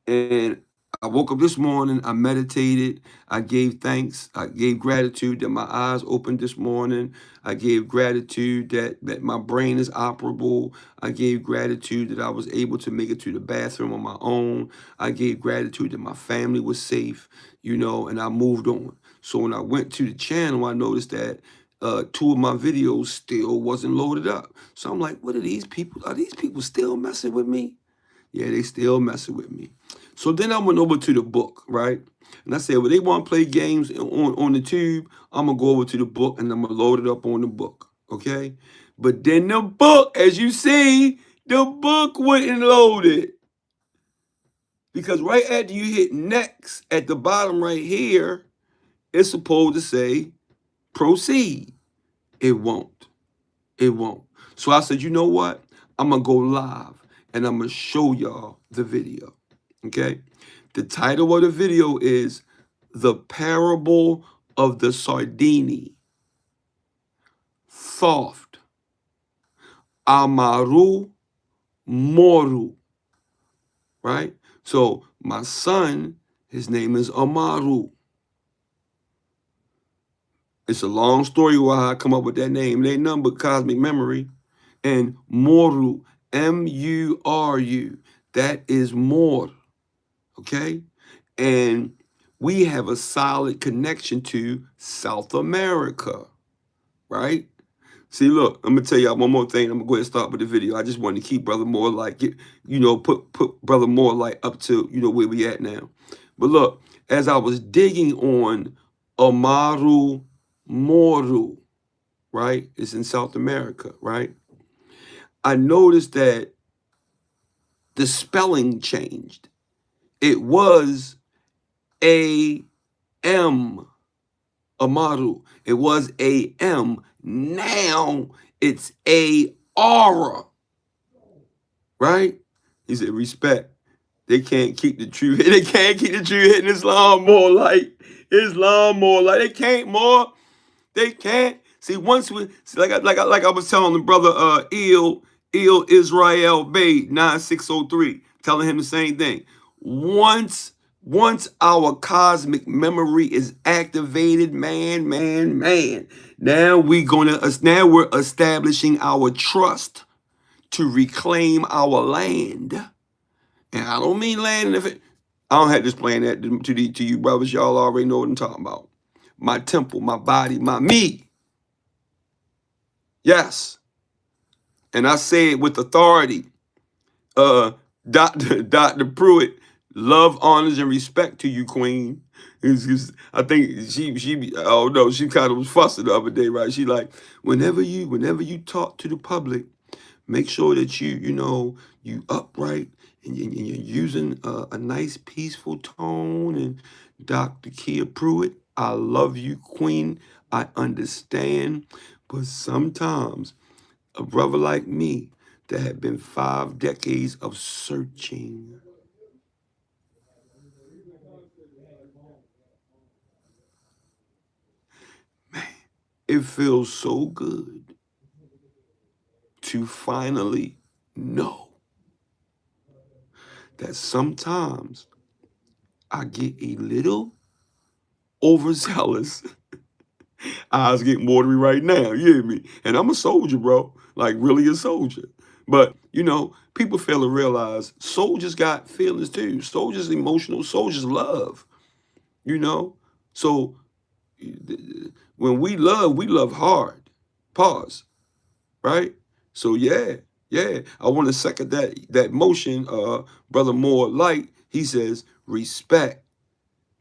And I woke up this morning, I meditated, I gave thanks, I gave gratitude that my eyes opened this morning. I gave gratitude that my brain is operable. I gave gratitude that I was able to make it to the bathroom on my own. I gave gratitude that my family was safe, and I moved on. So when I went to the channel, I noticed that 2 of my videos still wasn't loaded up. So I'm like, what are these people? Are these people still messing with me? Yeah, they still messing with me. So then I went over to the book, right? And I said, well, they want to play games on the tube. I'm going to go over to the book and I'm going to load it up on the book, okay? But then the book, as you see, the book wouldn't load it. Because right after you hit next at the bottom right here, it's supposed to say proceed. It won't. It won't. So I said, you know what? I'm going to go live and I'm going to show y'all the video. Okay? The title of the video is The Parable of the Sardine. Thoft. Amaru. Muru. Right? So my son, his name is Amaru. It's a long story why I come up with that name. It ain't nothing but cosmic memory. And Muru, Muru, that is more, okay? And we have a solid connection to South America, right? See, look, I'm gonna tell y'all one more thing. I'm gonna go ahead and start with the video. I just wanted to keep Brother Moore Light, put Brother Moore Light up to, where we at now. But look, as I was digging on Amaru Muru, right? It's in South America, right? I noticed that the spelling changed. It was A-M, Amaru. It was A-M. Now it's A-R, right? He said, respect. They can't keep the truth. They can't keep the truth hitting Islam more like. They can't more. They can't. See, once we see, like I was telling the brother Il Israel Bay 9603, telling him the same thing. Once our cosmic memory is activated, man, now we're establishing our trust to reclaim our land. And I don't mean land if it. I don't have to explain that to you brothers. Y'all already know what I'm talking about. My temple, my body, my me. Yes. And I say it with authority. Dr. Pruitt, love, honors, and respect to you, Queen. I think she kind of was fussing the other day, right? She like, whenever you talk to the public, make sure that you upright and you're using a nice peaceful tone. And Dr. Kia Pruitt, I love you, Queen. I understand. But sometimes a brother like me that had been 5 decades of searching, man, it feels so good to finally know that sometimes I get a little overzealous. Eyes getting watery right now, you hear me? And I'm a soldier, bro, like really a soldier. But, people fail to realize soldiers got feelings too. Soldiers emotional, soldiers love, So when we love hard. Pause, right? So yeah. I want to second that motion, Brother Moore Light. He says, respect.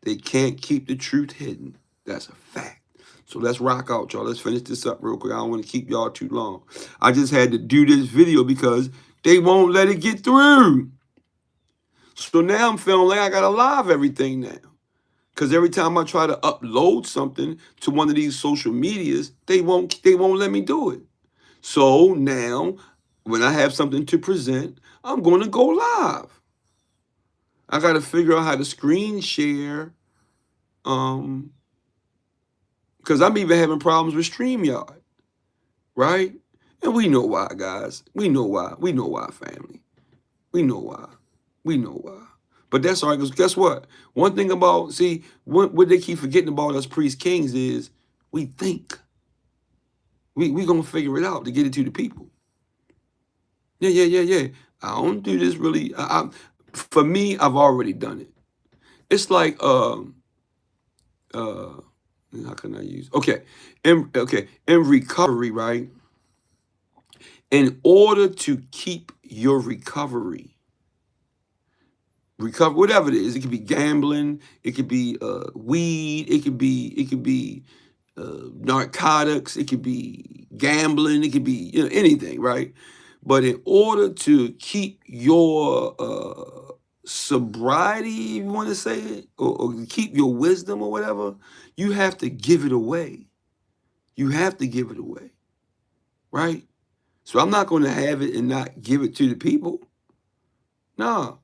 They can't keep the truth hidden. That's a fact. So let's rock out, y'all. Let's finish this up real quick. I don't want to keep y'all too long. I just had to do this video because they won't let it get through. So now I'm feeling like I got to live everything now. Because every time I try to upload something to one of these social medias, they won't let me do it. So now, when I have something to present, I'm going to go live. I got to figure out how to screen share. Because I'm even having problems with StreamYard, right? And we know why, guys. We know why. We know why, family. We know why. We know why. But that's all right, because guess what? One thing about, see, what they keep forgetting about us priest kings is we think. We going to figure it out to get it to the people. Yeah. I don't do this really. For me, I've already done it. It's like, how can I use? Okay. In recovery, right? In order to keep your recovery, whatever it is, it could be gambling, it could be weed, it could be narcotics, it could be gambling, it could be anything, right? But in order to keep your sobriety, if you want to say it, or keep your wisdom or whatever, you have to give it away. You have to give it away, right? So I'm not going to have it and not give it to the people. Nah.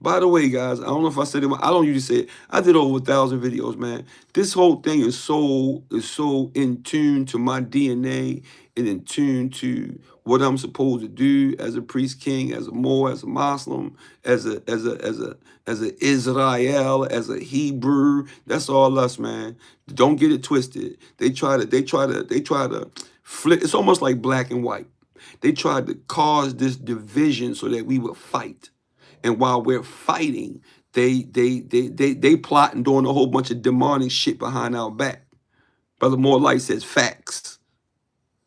By the way, guys, I don't know if I said it. I don't usually say it. I did over 1,000 videos, man. This whole thing is so in tune to my DNA and in tune to what I'm supposed to do as a priest king, as a Moor, as a Muslim, as a Israel, as a Hebrew. That's all us, man. Don't get it twisted. They try to flip. It's almost like black and white. They tried to cause this division so that we would fight. And while we're fighting, they plot and doing a whole bunch of demonic shit behind our back. Brother More Light says facts.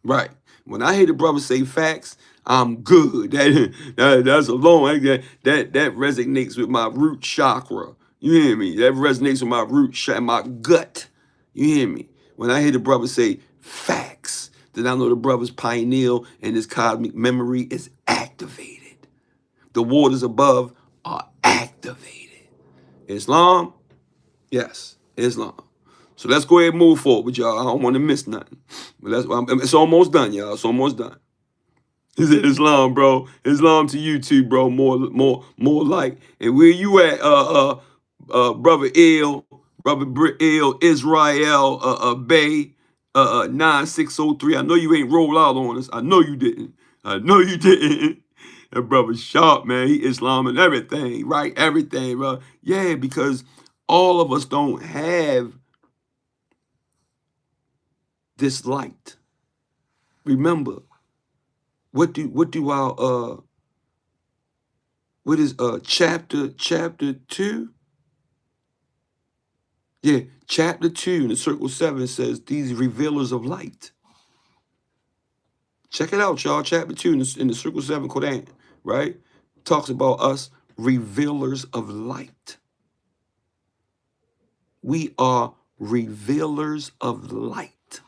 Right. When I hear the brother say facts, I'm good. That's alone. That resonates with my root chakra. You hear me? That resonates with my root chakra, my gut. You hear me? When I hear the brother say facts, then I know the brother's pineal and his cosmic memory is activated. The waters above are activated. Islam? Yes, Islam. So let's go ahead and move forward, y'all. I don't want to miss nothing. But it's almost done, y'all. It's almost done. He said Islam, bro. Islam to you too, bro. More like. And where you at, brother Ill, Israel, Bay, 9603. I know you ain't roll out on us. I know you didn't. That brother sharp, man. He Islam and everything, right? Everything, bro. Yeah, because all of us don't have this light. Remember, what is chapter 2? Yeah, chapter 2 in the circle 7 says these revealers of light. Check it out, y'all. Chapter 2 in the circle 7 Quran, right? Talks about us revealers of light. We are revealers of light.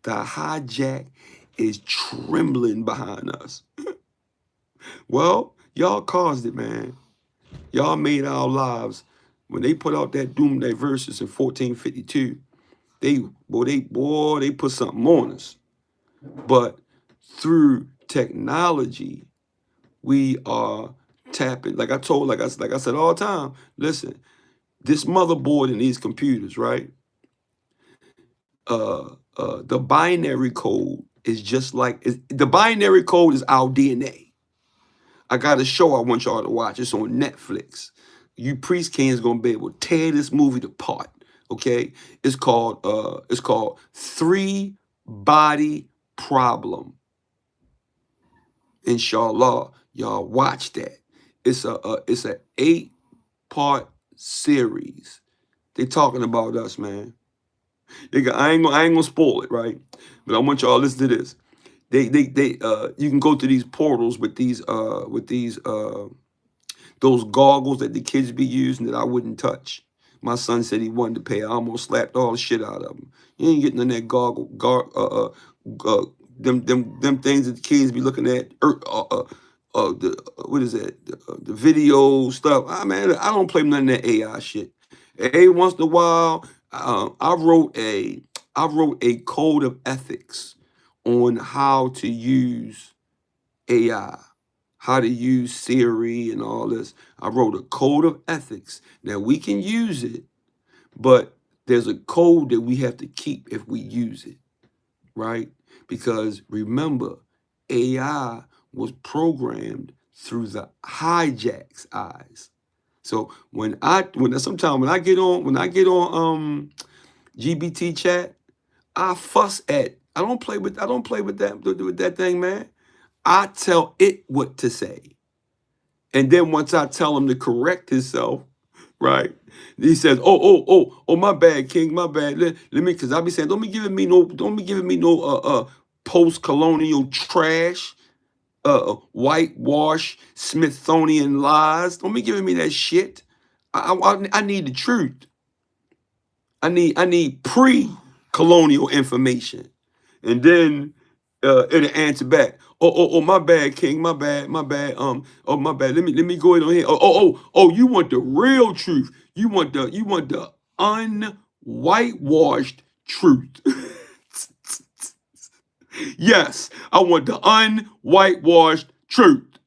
The hijack is trembling behind us. Well, y'all caused it, man. Y'all made our lives. When they put out that Doomsday Verses in 1452, they put something on us. But through technology, we are tapping. Like I said all the time. Listen, this motherboard and these computers, right? The binary code is just like the binary code is our DNA. I got a show I want y'all to watch. It's on Netflix. You priest kings gonna be able to tear this movie apart. Okay, it's called 3-Body Problem. Inshallah, y'all watch that. It's a 8-part series. They talking about us, man. I ain't gonna spoil it, right? But I want y'all to listen to this. You can go to these portals with these those goggles that the kids be using that I wouldn't touch. My son said he wanted to pay. I almost slapped all the shit out of him. You ain't getting in that them things that the kids be looking at. What is that? The video stuff. Man, I don't play none of that AI shit. Every once in a while, I wrote a code of ethics on how to use AI, how to use Siri and all this. I wrote a code of ethics. Now we can use it, but there's a code that we have to keep if we use it, right? Because remember, AI was programmed through the hijack's eyes. So when I get on GBT chat, I fuss at. I don't play with that thing, man. I tell it what to say. And then once I tell him to correct himself, right? He says, "Oh, my bad, King, my bad. Let me, cause I be saying, don't be giving me no post-colonial trash, whitewash Smithsonian lies. Don't be giving me that shit. I need the truth. I need pre-colonial information." And then it'll answer back. Oh, my bad, King. My bad. Oh, my bad. Let me go in on here. Oh, you want the real truth. You want the unwhitewashed truth. Yes, I want the unwhitewashed truth.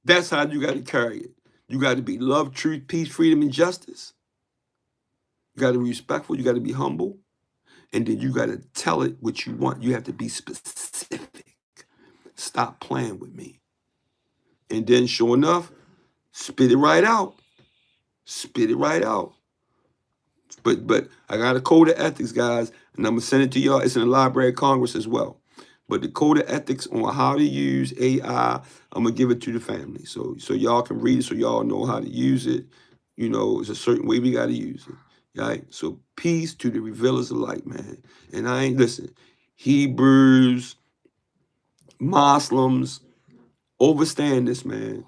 That's how you got to carry it. You got to be love, truth, peace, freedom, and justice. You got to be respectful. You got to be humble. And then you got to tell it what you want. You have to be specific. Stop playing with me. And then, sure enough, spit it right out. Spit it right out. But I got a code of ethics, guys, and I'm going to send it to y'all. It's in the Library of Congress as well. But the code of ethics on how to use AI, I'm going to give it to the family. So y'all can read it, so y'all know how to use it. You know, it's a certain way we got to use it. Right? So peace to the revealers of light, man. And listen, Hebrews, Muslims, understand this, man.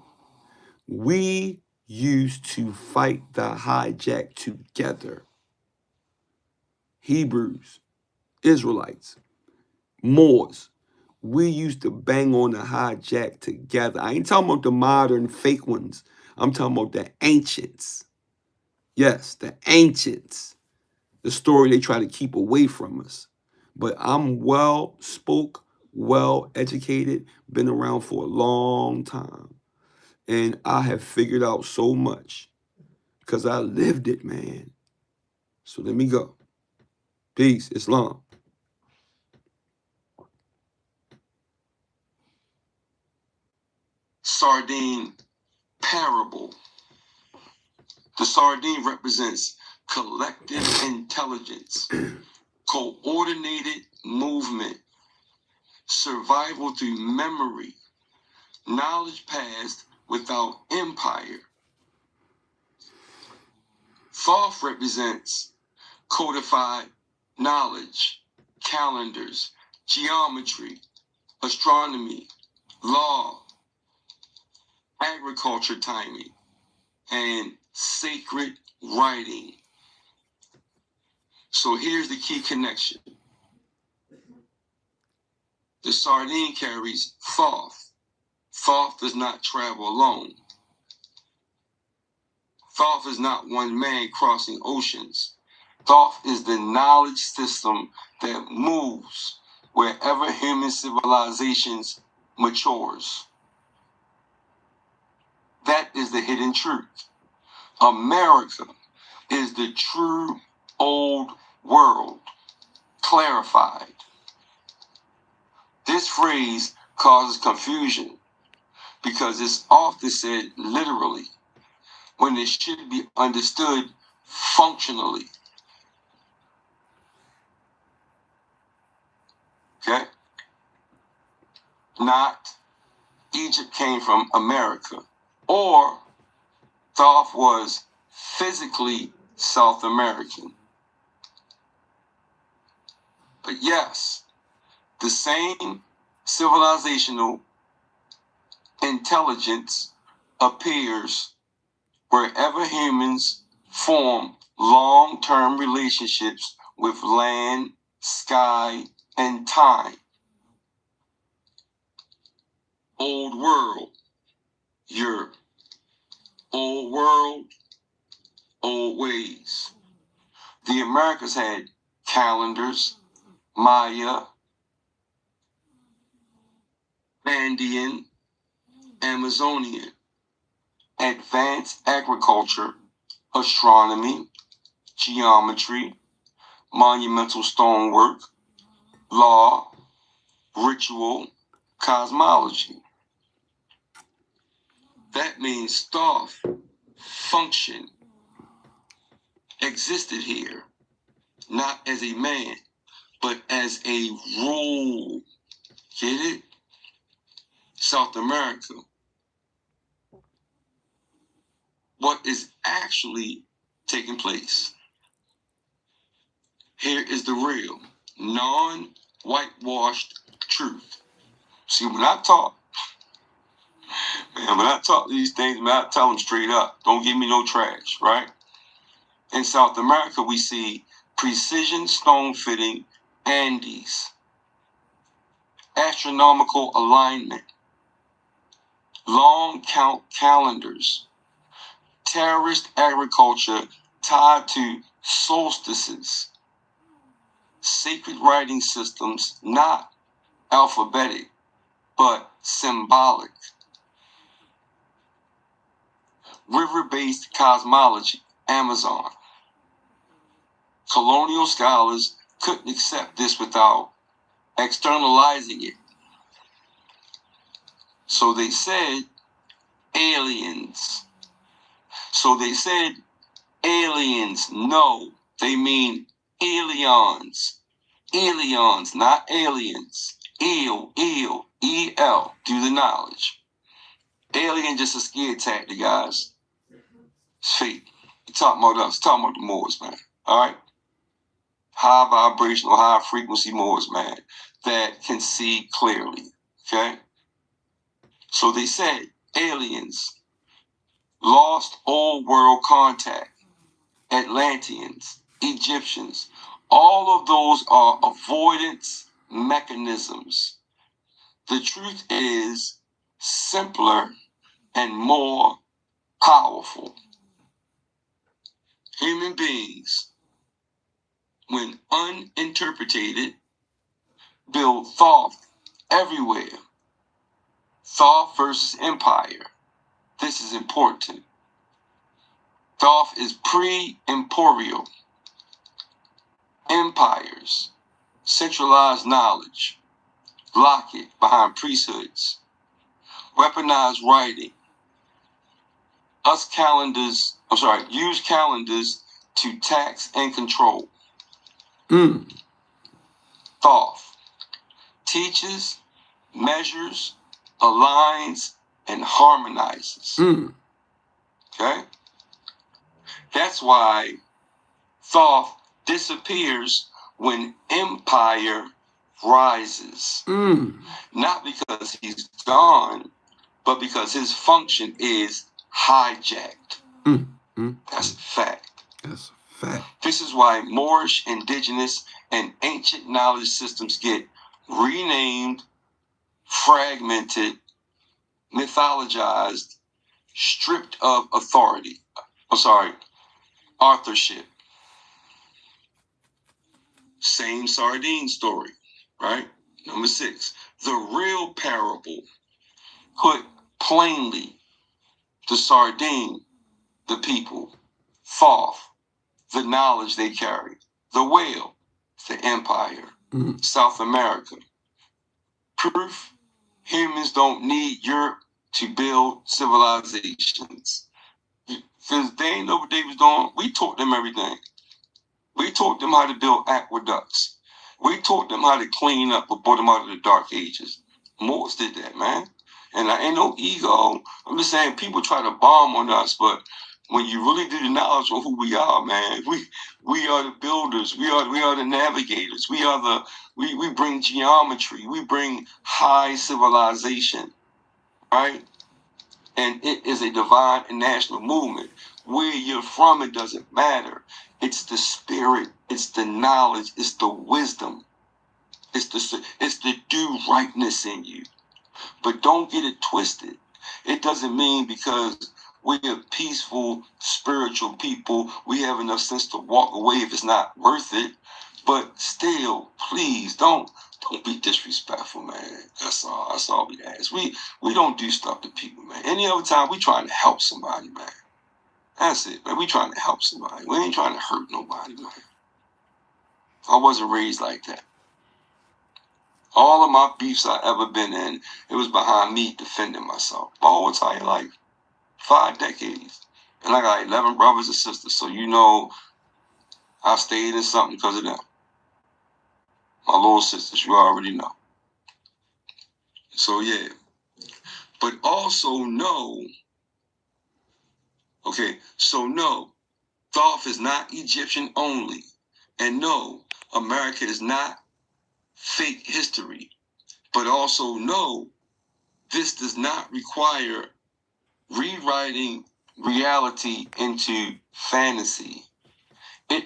We used to fight the hijack together. Hebrews, Israelites, Moors. We used to bang on the hijack together. I ain't talking about the modern fake ones. I'm talking about the ancients. Yes, the ancients. The story they try to keep away from us. But I'm well spoke, well educated, been around for a long time. And I have figured out so much because I lived it, man. So let me go. Peace, Islam. Sardine parable. The sardine represents collective intelligence, coordinated movement, survival through memory, knowledge passed without empire. Thoft represents codified knowledge, calendars, geometry, astronomy, law, agriculture timing, and sacred writing. So here's the key connection. The sardine carries Thoft. Thoft does not travel alone. Thoft is not one man crossing oceans. Thoft is the knowledge system that moves wherever human civilizations matures. That is the hidden truth. America is the true old world, clarified. This phrase causes confusion because it's often said literally when it should be understood functionally. Okay? Not Egypt came from America, or Thoth was physically South American. But yes, the same civilizational intelligence appears wherever humans form long-term relationships with land, sky, and time. Old world, Europe. Old world, old ways. The Americas had calendars, Maya, Andean, Amazonian, advanced agriculture, astronomy, geometry, monumental stonework, law, ritual, cosmology. That means Thoft function existed here, not as a man, but as a rule. Get it? South America. What is actually taking place? Here is the real, non-whitewashed truth. See, when I talk these things, man, I tell them straight up. Don't give me no trash, right? In South America, we see precision stone fitting Andes, astronomical alignment, long count calendars, terrorist agriculture tied to solstices, sacred writing systems, not alphabetic, but symbolic, river-based cosmology, Amazon. Colonial scholars couldn't accept this without externalizing it. So they said aliens. No, they mean aliens. Aliens, not aliens. E-L, do the knowledge. Alien just a scare tactic, guys. It's fake. You're talking about us, talking about the Moors, man. All right? High vibrational, high frequency Moors, man, that can see clearly. Okay? So they said aliens, lost old world contact, Atlanteans, Egyptians. All of those are avoidance mechanisms. The truth is simpler and more powerful. Human beings, when uninterpreted, build Thoft everywhere. Thoft versus empire. This is important. Thoft is pre-emporial. Empires, centralized knowledge, lock it behind priesthoods, weaponized writing. Use calendars to tax and control. Thoft teaches, measures, aligns, and harmonizes. Okay? That's why Thoft disappears when empire rises. Not because he's gone, but because his function is hijacked. That's a fact. That's a fact. This is why Moorish, indigenous, and ancient knowledge systems get renamed, fragmented, mythologized, stripped of authorship. Same Sardine story, right? Number 6, the real parable, put plainly, the Sardine, the people, Thoft, the knowledge they carry, the whale, the empire, South America. Proof, humans don't need Europe to build civilizations. Because they ain't know what they was doing. We taught them everything. We taught them how to build aqueducts. We taught them how to clean up or brought them out of the dark ages. Moors did that, man. And I ain't no ego. I'm just saying people try to bomb on us, but when you really do the knowledge of who we are, man, we are the builders. We are the navigators. We bring geometry. We bring high civilization, right? And it is a divine and national movement. Where you're from, it doesn't matter. It's the spirit. It's the knowledge. It's the wisdom. It's the do rightness in you. But don't get it twisted. It doesn't mean because we're peaceful, spiritual people, we have enough sense to walk away if it's not worth it. But still, please don't be disrespectful, man. That's all we ask. We don't do stuff to people, man. Any other time, we trying to help somebody, man. That's it, man. We trying to help somebody. We ain't trying to hurt nobody, man. I wasn't raised like that. All of my beefs I ever been in, it was behind me defending myself. My whole entire life. 5 decades. And I got 11 brothers and sisters. So you know I stayed in something because of them. My little sisters, you already know. So yeah. But also know, okay, so no, Thoft is not Egyptian only. And no, America is not fake history. But also know, this does not require rewriting reality into fantasy. It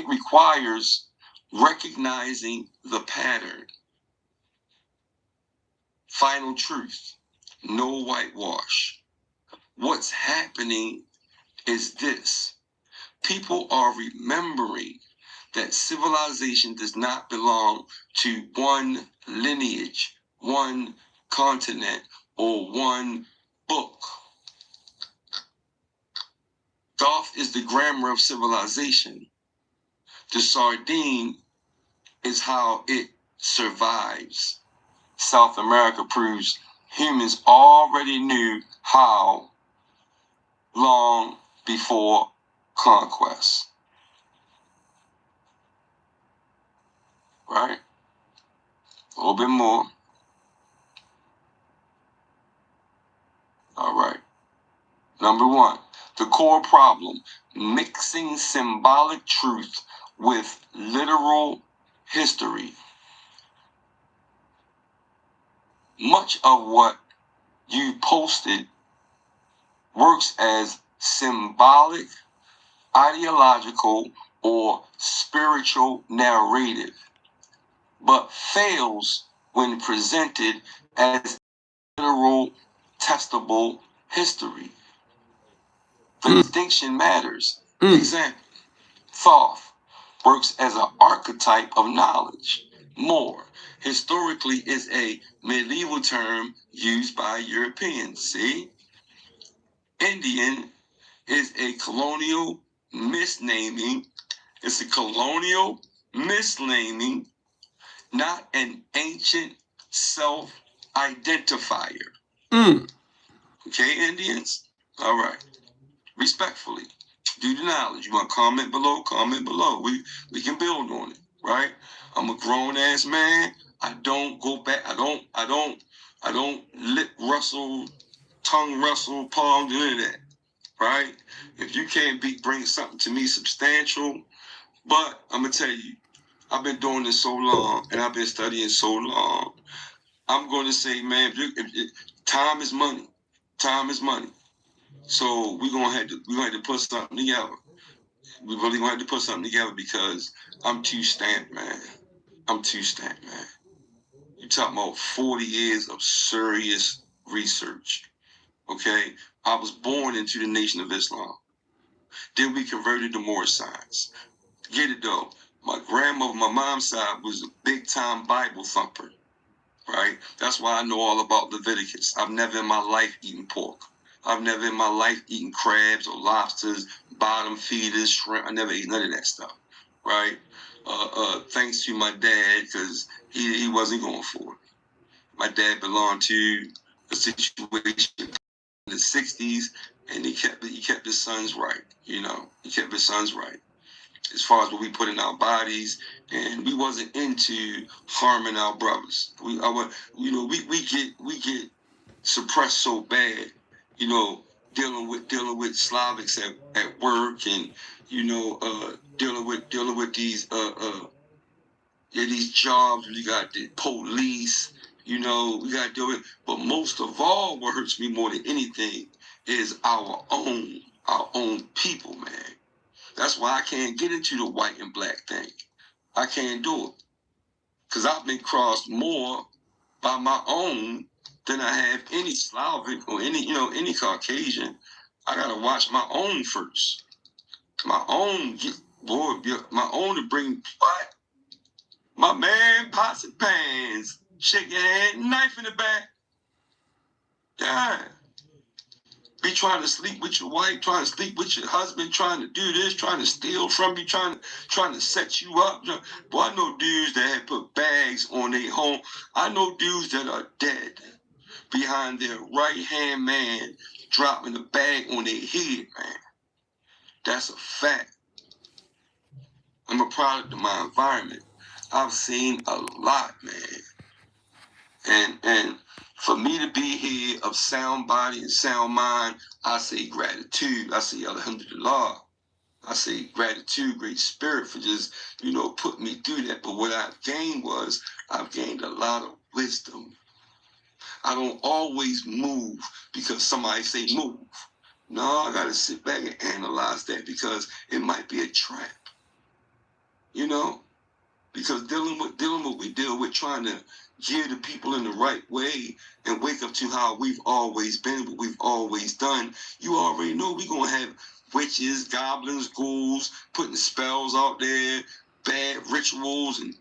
requires recognizing the pattern. Final truth, no whitewash. What's happening is this. People are remembering that civilization does not belong to one lineage, one continent, or one book. Thoft is the grammar of civilization. The sardine is how it survives. South America proves humans already knew how long before conquest. Right? A little bit more. All right. Number 1, the core problem, mixing symbolic truth with literal history. Much of what you posted works as symbolic, ideological, or spiritual narrative, but fails when presented as literal, testable history. The distinction matters. Example, Thoth works as an archetype of knowledge. More historically is a medieval term used by Europeans. See? Indian is a colonial misnaming. It's a colonial misnaming, not an ancient self-identifier. Okay, Indians? All right. Respectfully. Do the knowledge. You want to comment below? Comment below. We can build on it, right? I'm a grown ass man. I don't go back. I don't lip rustle, tongue rustle, palm, do any of that, right? If you can't bring something to me substantial, but I'm gonna tell you, I've been doing this so long and I've been studying so long. I'm going to say, man, if time is money. Time is money. So we're gonna have to put something together. We really gonna have to put something together because I'm too stamped, man. I'm too stamped, man. You talking about 40 years of serious research. Okay? I was born into the Nation of Islam. Then we converted to Moorish science. Get it though. My grandmother, my mom's side, was a big time Bible thumper. Right? That's why I know all about Leviticus. I've never in my life eaten pork. I've never in my life eaten crabs or lobsters, bottom feeders, shrimp. I never ate none of that stuff, right? Thanks to my dad, because he wasn't going for it. My dad belonged to a situation in the 60s, and he kept his sons right. You know, he kept his sons right as far as what we put in our bodies, and we wasn't into harming our brothers. We get suppressed so bad, you know, dealing with Slavics at work, and you know, dealing with these these jobs. You got the police, you know, we got to deal with. But most of all, what hurts me more than anything is our own people, man. That's why I can't get into the white and black thing. I can't do it. Because I've been crossed more by my own than I have any Slavic or any Caucasian. I gotta watch my own first. My own to bring what? My man, pots and pans, shake your hand, knife in the back. Yeah. Be trying to sleep with your wife, trying to sleep with your husband, trying to do this, trying to steal from you, trying to set you up. Boy, I know dudes that have put bags on their home. I know dudes that are dead behind their right-hand man dropping a bag on their head, man. That's a fact. I'm a product of my environment. I've seen a lot, man. And for me to be here of sound body and sound mind, I say gratitude. I say alhamdulillah. I say gratitude, great spirit, for just, putting me through that. But what I've gained I've gained a lot of wisdom. I don't always move because somebody say move. No, I got to sit back and analyze that because it might be a trap. Because dealing with what we deal with, trying to gear the people in the right way and wake up to how we've always been, what we've always done. You already know we're going to have witches, goblins, ghouls, putting spells out there, bad rituals, and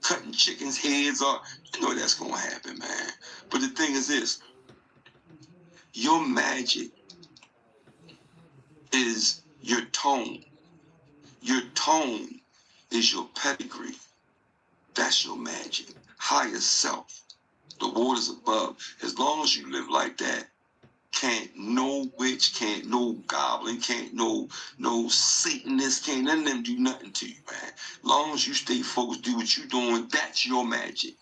cutting chickens' heads off. You know that's going to happen, man. But the thing is this, your magic is your tone. Your tone is your pedigree. That's your magic. Higher self. The waters above. As long as you live like that, can't no witch, can't no goblin, can't no Satanist, can't none of them do nothing to you, man. As long as you stay focused, do what you're doing, that's your magic.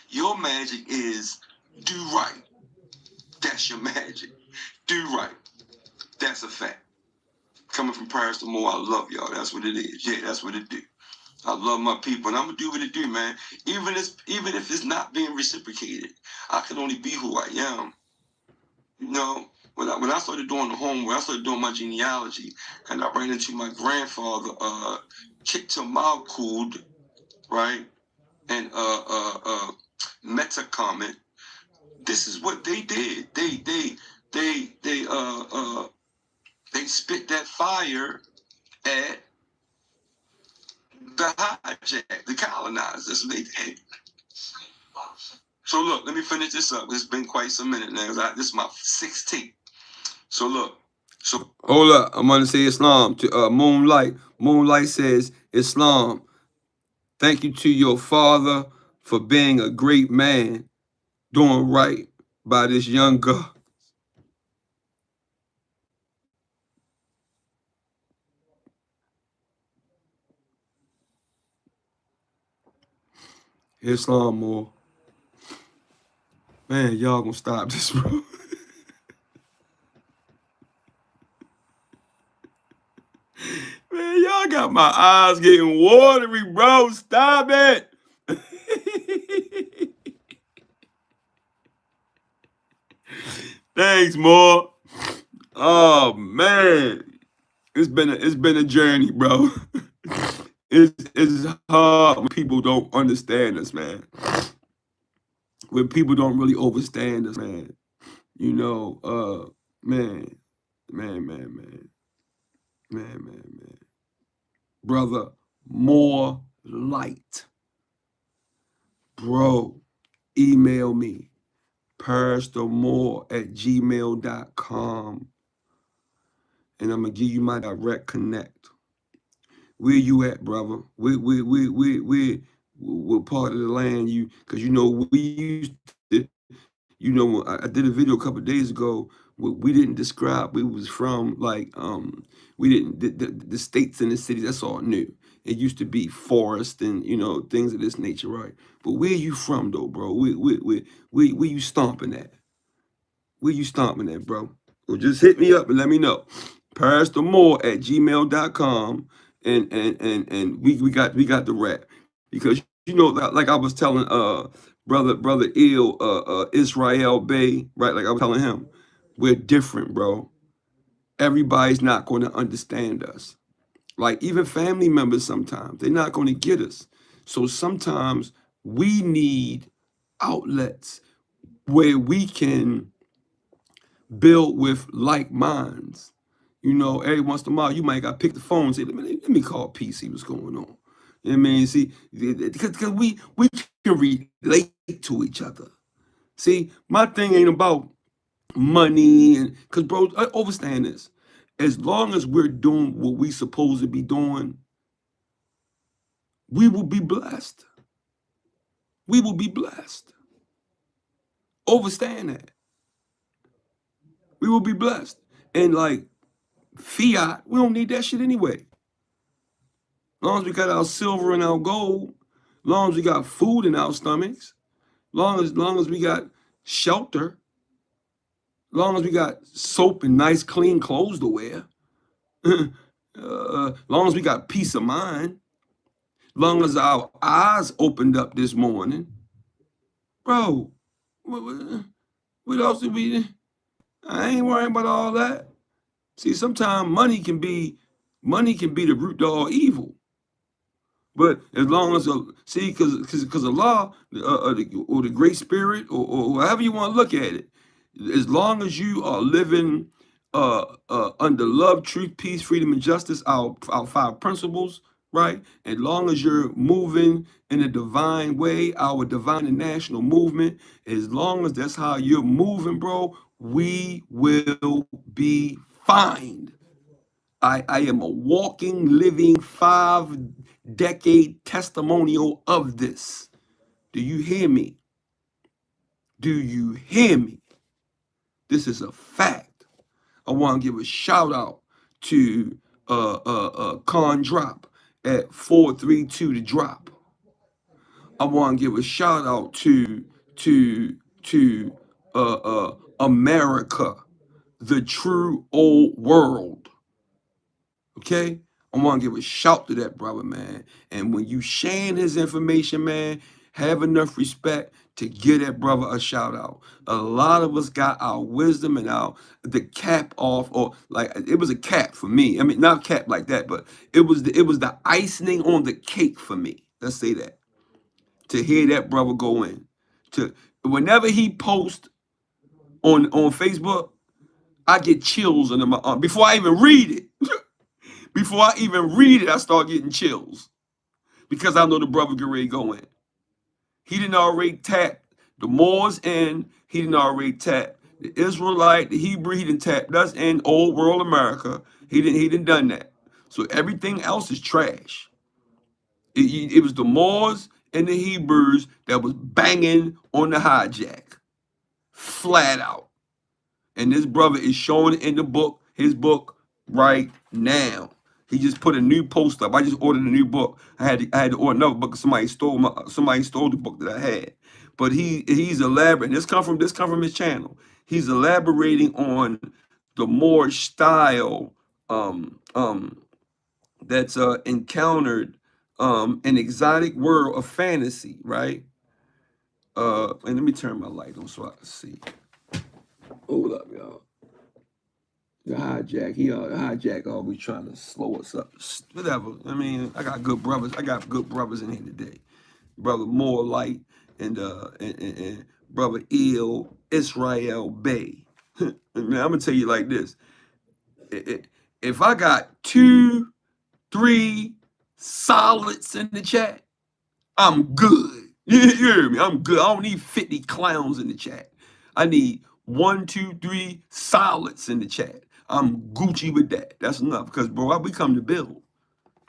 Your magic is do right. That's your magic. Do right. That's a fact. Coming from Paris to More, I love y'all. That's what it is. Yeah, that's what it do. I love my people, and I'm gonna do what it do, man. Even if it's not being reciprocated, I can only be who I am. When I started doing the homework, I started doing my genealogy, and I ran into my grandfather, Kitamakud, right, and Metacomet. This is what they did. They spit that fire at the hijack, the colonizers. That's what they did. So look, let me finish this up. It's been quite some minute now. This is my 16th. So look. So hold up. I'm gonna say Islam to Moonlight. Moonlight says Islam. Thank you to your father for being a great man, doing right by this young girl. Islam more. Man, y'all gonna stop this, bro. Man, y'all got my eyes getting watery, bro. Stop it. Thanks, more. Oh man, it's been a journey, bro. It's hard when people don't understand us, man. When people don't really understand us, man. Man, man. Brother, more light. Bro, email me. ParishTheMore@gmail.com. And I'm gonna give you my direct connect. Where you at, brother? We're part of the land, because we used to, I did a video a couple of days ago. We didn't describe we was from, like, we didn't the states and the cities. That's all new. It used to be forest and things of this nature, right? But where you from though, bro? Where you stomping at? Where you stomping at, bro? Well, just hit me up and let me know. ParishTheMore@gmail.com, and we got the rap, because like I was telling brother Israel Bay, right? Like I was telling him, we're different, bro. Everybody's not going to understand us. Like even family members, sometimes they're not going to get us. So sometimes we need outlets where we can build with like minds. Every once in a while, you might got to pick the phone and say, let me call P, see what's going on. You know what I mean? See, because we can relate to each other. See, my thing ain't about money, and because bro, I understand this. As long as we're doing what we supposed to be doing, we will be blessed. We will be blessed. Understand that. We will be blessed. And like fiat, we don't need that shit anyway. As long as we got our silver and our gold, as long as we got food in our stomachs, long as we got shelter, as long as we got soap and nice clean clothes to wear, long as we got peace of mind, long as our eyes opened up this morning, bro. What else did we? I ain't worrying about all that. See, sometimes money can be the root to all evil. But as long as see, because Allah or the Great Spirit or however you want to look at it, as long as you are living under love, truth, peace, freedom, and justice, our five principles, right? As long as you're moving in a divine way, our divine and national movement, as long as that's how you're moving, bro, we will be fine. I am a walking, living 5-decade testimonial of this. Do you hear me? Do you hear me? This is a fact. I want to give a shout out to Con Drop at 432 to drop. I want to give a shout out to America, the true old world. Okay? I want to give a shout to that brother, man. And when you sharing his information, man, have enough respect to give that brother a shout out. A lot of us got our wisdom and the cap off, or like it was a cap for me. I mean, not cap like that, but it was the icing on the cake for me. Let's say that. To hear that brother go in. To whenever he posts on Facebook, I get chills under my arm before I even read it. Before I even read it, I start getting chills because I know the brother get ready to go in. He didn't already tap the Moors in. He didn't already tap the Israelite, the Hebrew. He didn't tap us in old world America. He didn't done that. So everything else is trash. It was the Moors and the Hebrews that was banging on the hijack, flat out. And this brother is showing it in his book right now. He just put a new post up. I just ordered a new book. I had to order another book because somebody stole the book that I had. But he's elaborating. This come from his channel. He's elaborating on the more style that's encountered an exotic world of fantasy, right? And let me turn my light on so I can see. Hold up, y'all. The hijack always trying to slow us up. Whatever. I mean, I got good brothers. I got good brothers in here today. Brother More Light and brother Israel Bay. Man, I'm gonna tell you like this. If I got 2, 3 solids in the chat, I'm good. You hear me? I'm good. I don't need 50 clowns in the chat. I need 1, 2, 3 solids in the chat. I'm Gucci with that. That's enough. Because, bro, we come to build.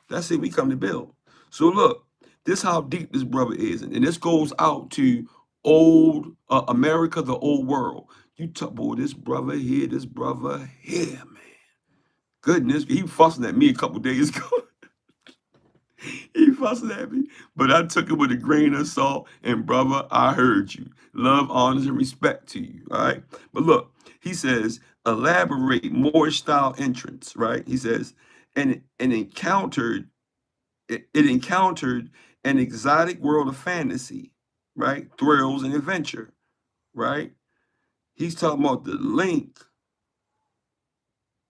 That's it. We come to build. So, look, this how deep this brother is. And this goes out to old America, the old world. You talk, boy, this brother here, man. Goodness, he fussing at me a couple days ago. He fussing at me, but I took it with a grain of salt. And brother, I heard you. Love, honors, and respect to you. All right. But look, he says, elaborate more style entrance. Right. He says, and it encountered an exotic world of fantasy. Right. Thrills and adventure. Right. He's talking about the link.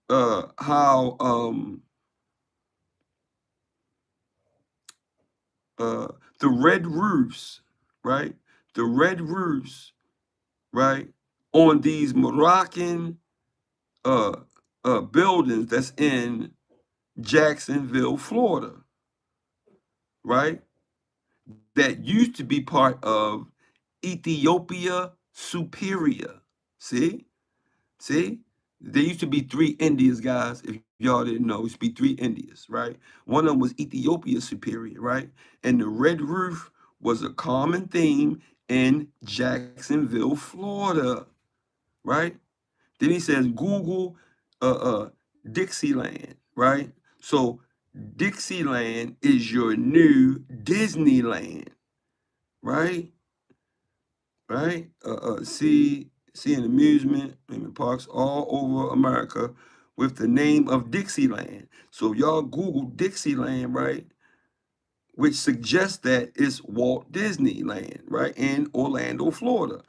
How the red roofs, right? The red roofs, right, on these Moroccan buildings that's in Jacksonville, Florida, right? That used to be part of Ethiopia Superior. See? See? There used to be three Indias, guys. If y'all didn't know, it used to be three Indias, right? One of them was Ethiopia Superior, right? And the red roof was a common theme in Jacksonville, Florida, right? Then he says Google Dixieland, right? So Dixieland is your new Disneyland, right? Right? See an amusement parks all over America with the name of Dixieland. So if y'all Google Dixieland, right, which suggests that it's Walt Disneyland, right, in Orlando, Florida,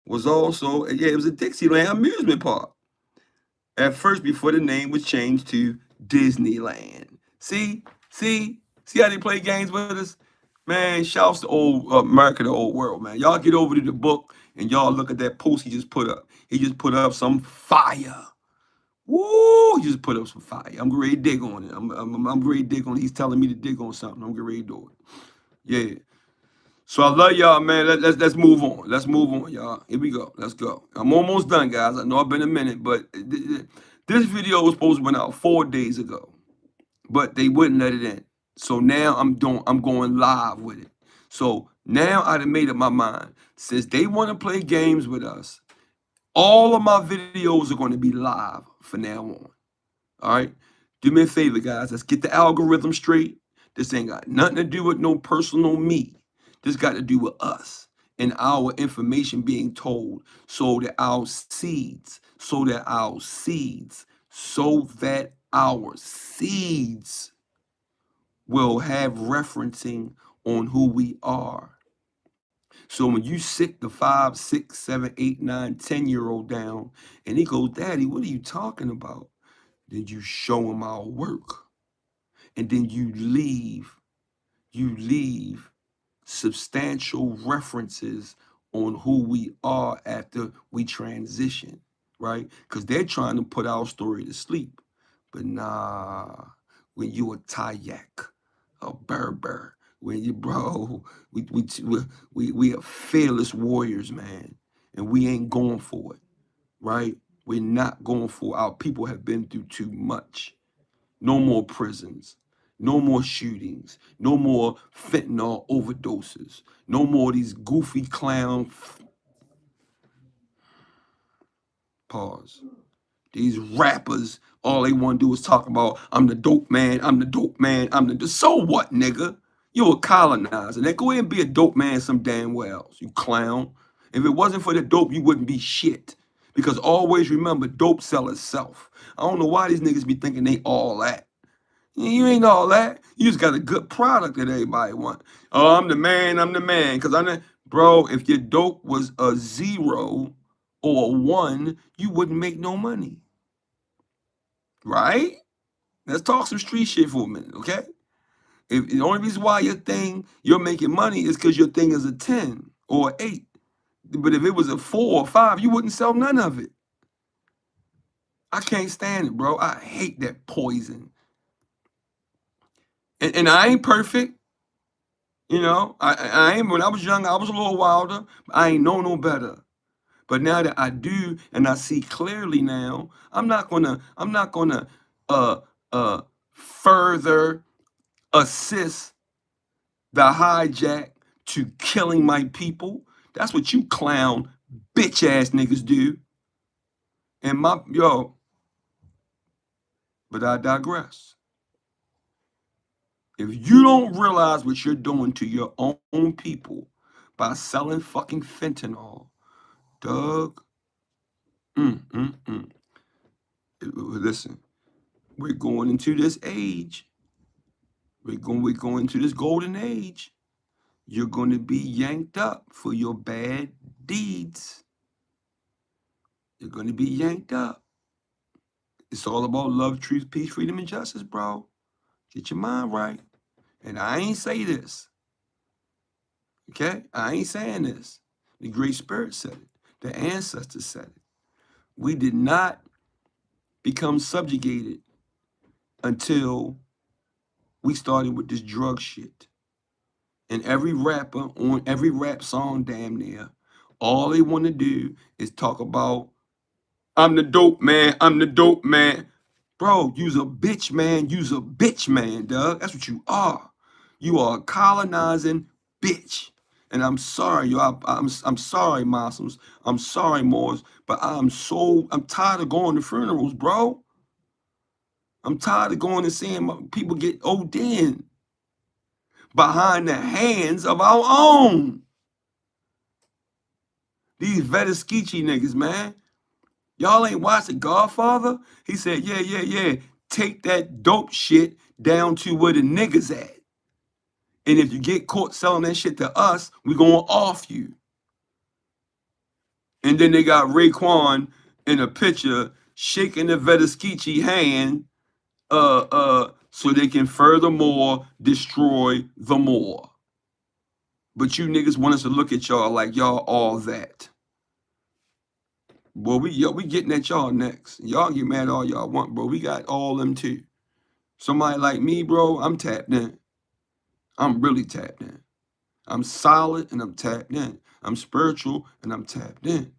was also, yeah, it was a Dixieland amusement park at first before the name was changed to Disneyland. See how they play games with us? Man, shouts to old America, the old world, man. Y'all get over to the book and y'all look at that post he just put up. He just put up some fire. Woo! He just put up some fire. I'm ready to dig on it. I'm ready to dig on it. He's telling me to dig on something. I'm ready to do it. Yeah. So I love y'all, man. Let's move on. Let's move on, y'all. Here we go. Let's go. I'm almost done, guys. I know I've been a minute, but this video was supposed to went out 4 days ago, but they wouldn't let it in. So now I'm going live with it. So now I done made up my mind. Since they want to play games with us, all of my videos are going to be live from now on. All right? Do me a favor, guys. Let's get the algorithm straight. This ain't got nothing to do with no personal me. This got to do with us and our information being told so that our seeds, will have referencing on who we are. So when you sit the 5, 6, 7, 8, 9, 10-year-old down and he goes, Daddy, what are you talking about? Then you show him our work. And then you leave substantial references on who we are after we transition, right? Because they're trying to put our story to sleep. But nah, when you a Tayak, a Berber, when you, bro, we are fearless warriors, man. And we ain't going for it, right? We're not going for it. Our people have been through too much. No more prisons. No more shootings. No more fentanyl overdoses. No more of these goofy clown. Pause. These rappers, all they want to do is talk about, I'm the dope man, I'm the dope man, so what, nigga? You a colonizer. Then go ahead and be a dope man some damn wells, you clown. If it wasn't for the dope, you wouldn't be shit. Because always remember, dope sell itself. I don't know why these niggas be thinking they all that. You ain't all that. You just got a good product that everybody want. Oh, I'm the man. Because I'm the, bro, if your dope was a 0 or a 1, you wouldn't make no money. Right? Let's talk some street shit for a minute, okay? If the only reason why you're making money is because your thing is a 10 or an 8. But if it was a 4 or 5, you wouldn't sell none of it. I can't stand it, bro. I hate that poison. And I ain't perfect. You know, I ain't, when I was young, I was a little wilder. I ain't know no better. But now that I do and I see clearly now, I'm not gonna further assist the hijack to killing my people. That's what you clown bitch ass niggas do. And but I digress. If you don't realize what you're doing to your own people by selling fucking fentanyl, Doug, listen, we're going into this age. We're going into this golden age. You're going to be yanked up for your bad deeds. You're going to be yanked up. It's all about love, truth, peace, freedom, and justice, bro. Get your mind right. And I ain't say this. Okay? I ain't saying this. The Great Spirit said it. The ancestors said it. We did not become subjugated until we started with this drug shit. And every rapper on every rap song, damn near, all they want to do is talk about I'm the dope man. I'm the dope man. Bro, you's a bitch man. You's a bitch man, Doug. That's what you are. You are a colonizing bitch. And I'm sorry, yo. I'm sorry, Muslims. I'm sorry, Moors. But I'm tired of going to funerals, bro. I'm tired of going and seeing people get OD'd behind the hands of our own. These Vedaskichi niggas, man. Y'all ain't watched The Godfather? He said, yeah. Take that dope shit down to where the niggas at. And if you get caught selling that shit to us, we gonna off you. And then they got Raekwon in a picture shaking the Vedaskichi hand so they can furthermore destroy the Moor. But you niggas want us to look at y'all like y'all all that. Boy, we getting at y'all next. Y'all get mad all y'all want, bro. We got all them too. Somebody like me, bro, I'm tapped in. I'm really tapped in. I'm solid and I'm tapped in. I'm spiritual and I'm tapped in.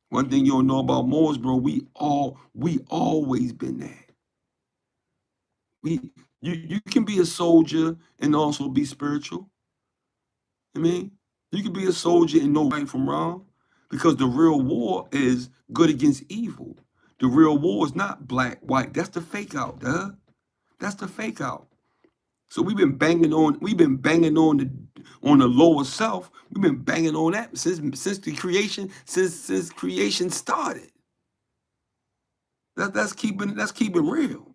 One thing you don't know about Moors, bro, we always been that. You can be a soldier and also be spiritual. I mean, you can be a soldier and know right from wrong. Because the real war is good against evil. The real war is not black, white. That's the fake out, duh. That's the fake out. So we've been banging on the lower self. We've been banging on that since creation started. That's keeping real.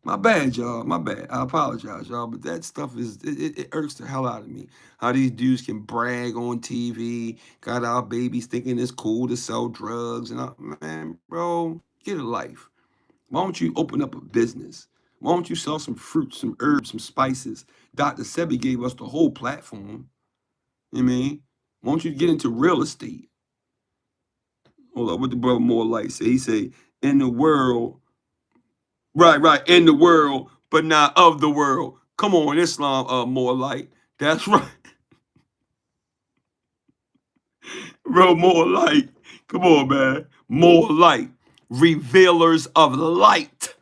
My bad, y'all. My bad. I apologize, y'all. But that stuff it irks the hell out of me. How these dudes can brag on TV, got our babies thinking it's cool to sell drugs. Man, bro, get a life. Why don't you open up a business? Why don't you sell some fruits, some herbs, some spices? Dr. Sebi gave us the whole platform. You know what I mean? Why don't you get into real estate? Hold up, what the brother More Light say? He say, in the world, right, in the world, but not of the world. Come on, Islam, More Light. That's right. Bro, More Light. Come on, man. More light. Revealers of light.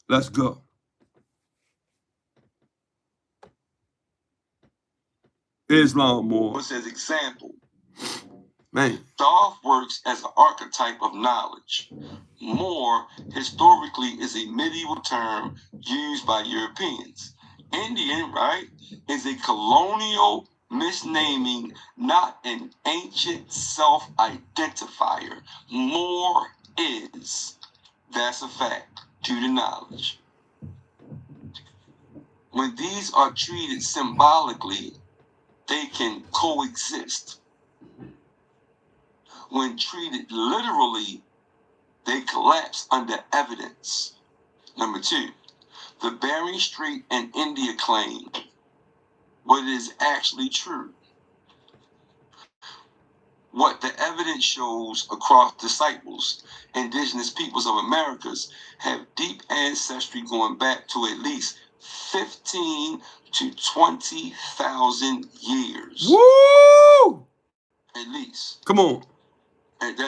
Let's go. Islam, more. What's as example? Man. Thoft works as an archetype of knowledge. More, historically, is a medieval term used by Europeans. Indian, right, is a colonial misnaming, not an ancient self-identifier. More is. That's a fact, to the knowledge. When these are treated symbolically, they can coexist. When treated literally, they collapse under evidence. Number 2, the Bering Strait and India claim, but it is actually true. What the evidence shows across disciples, indigenous peoples of Americas have deep ancestry going back to at least 15 to 20,000 years. Woo! At least. Come on.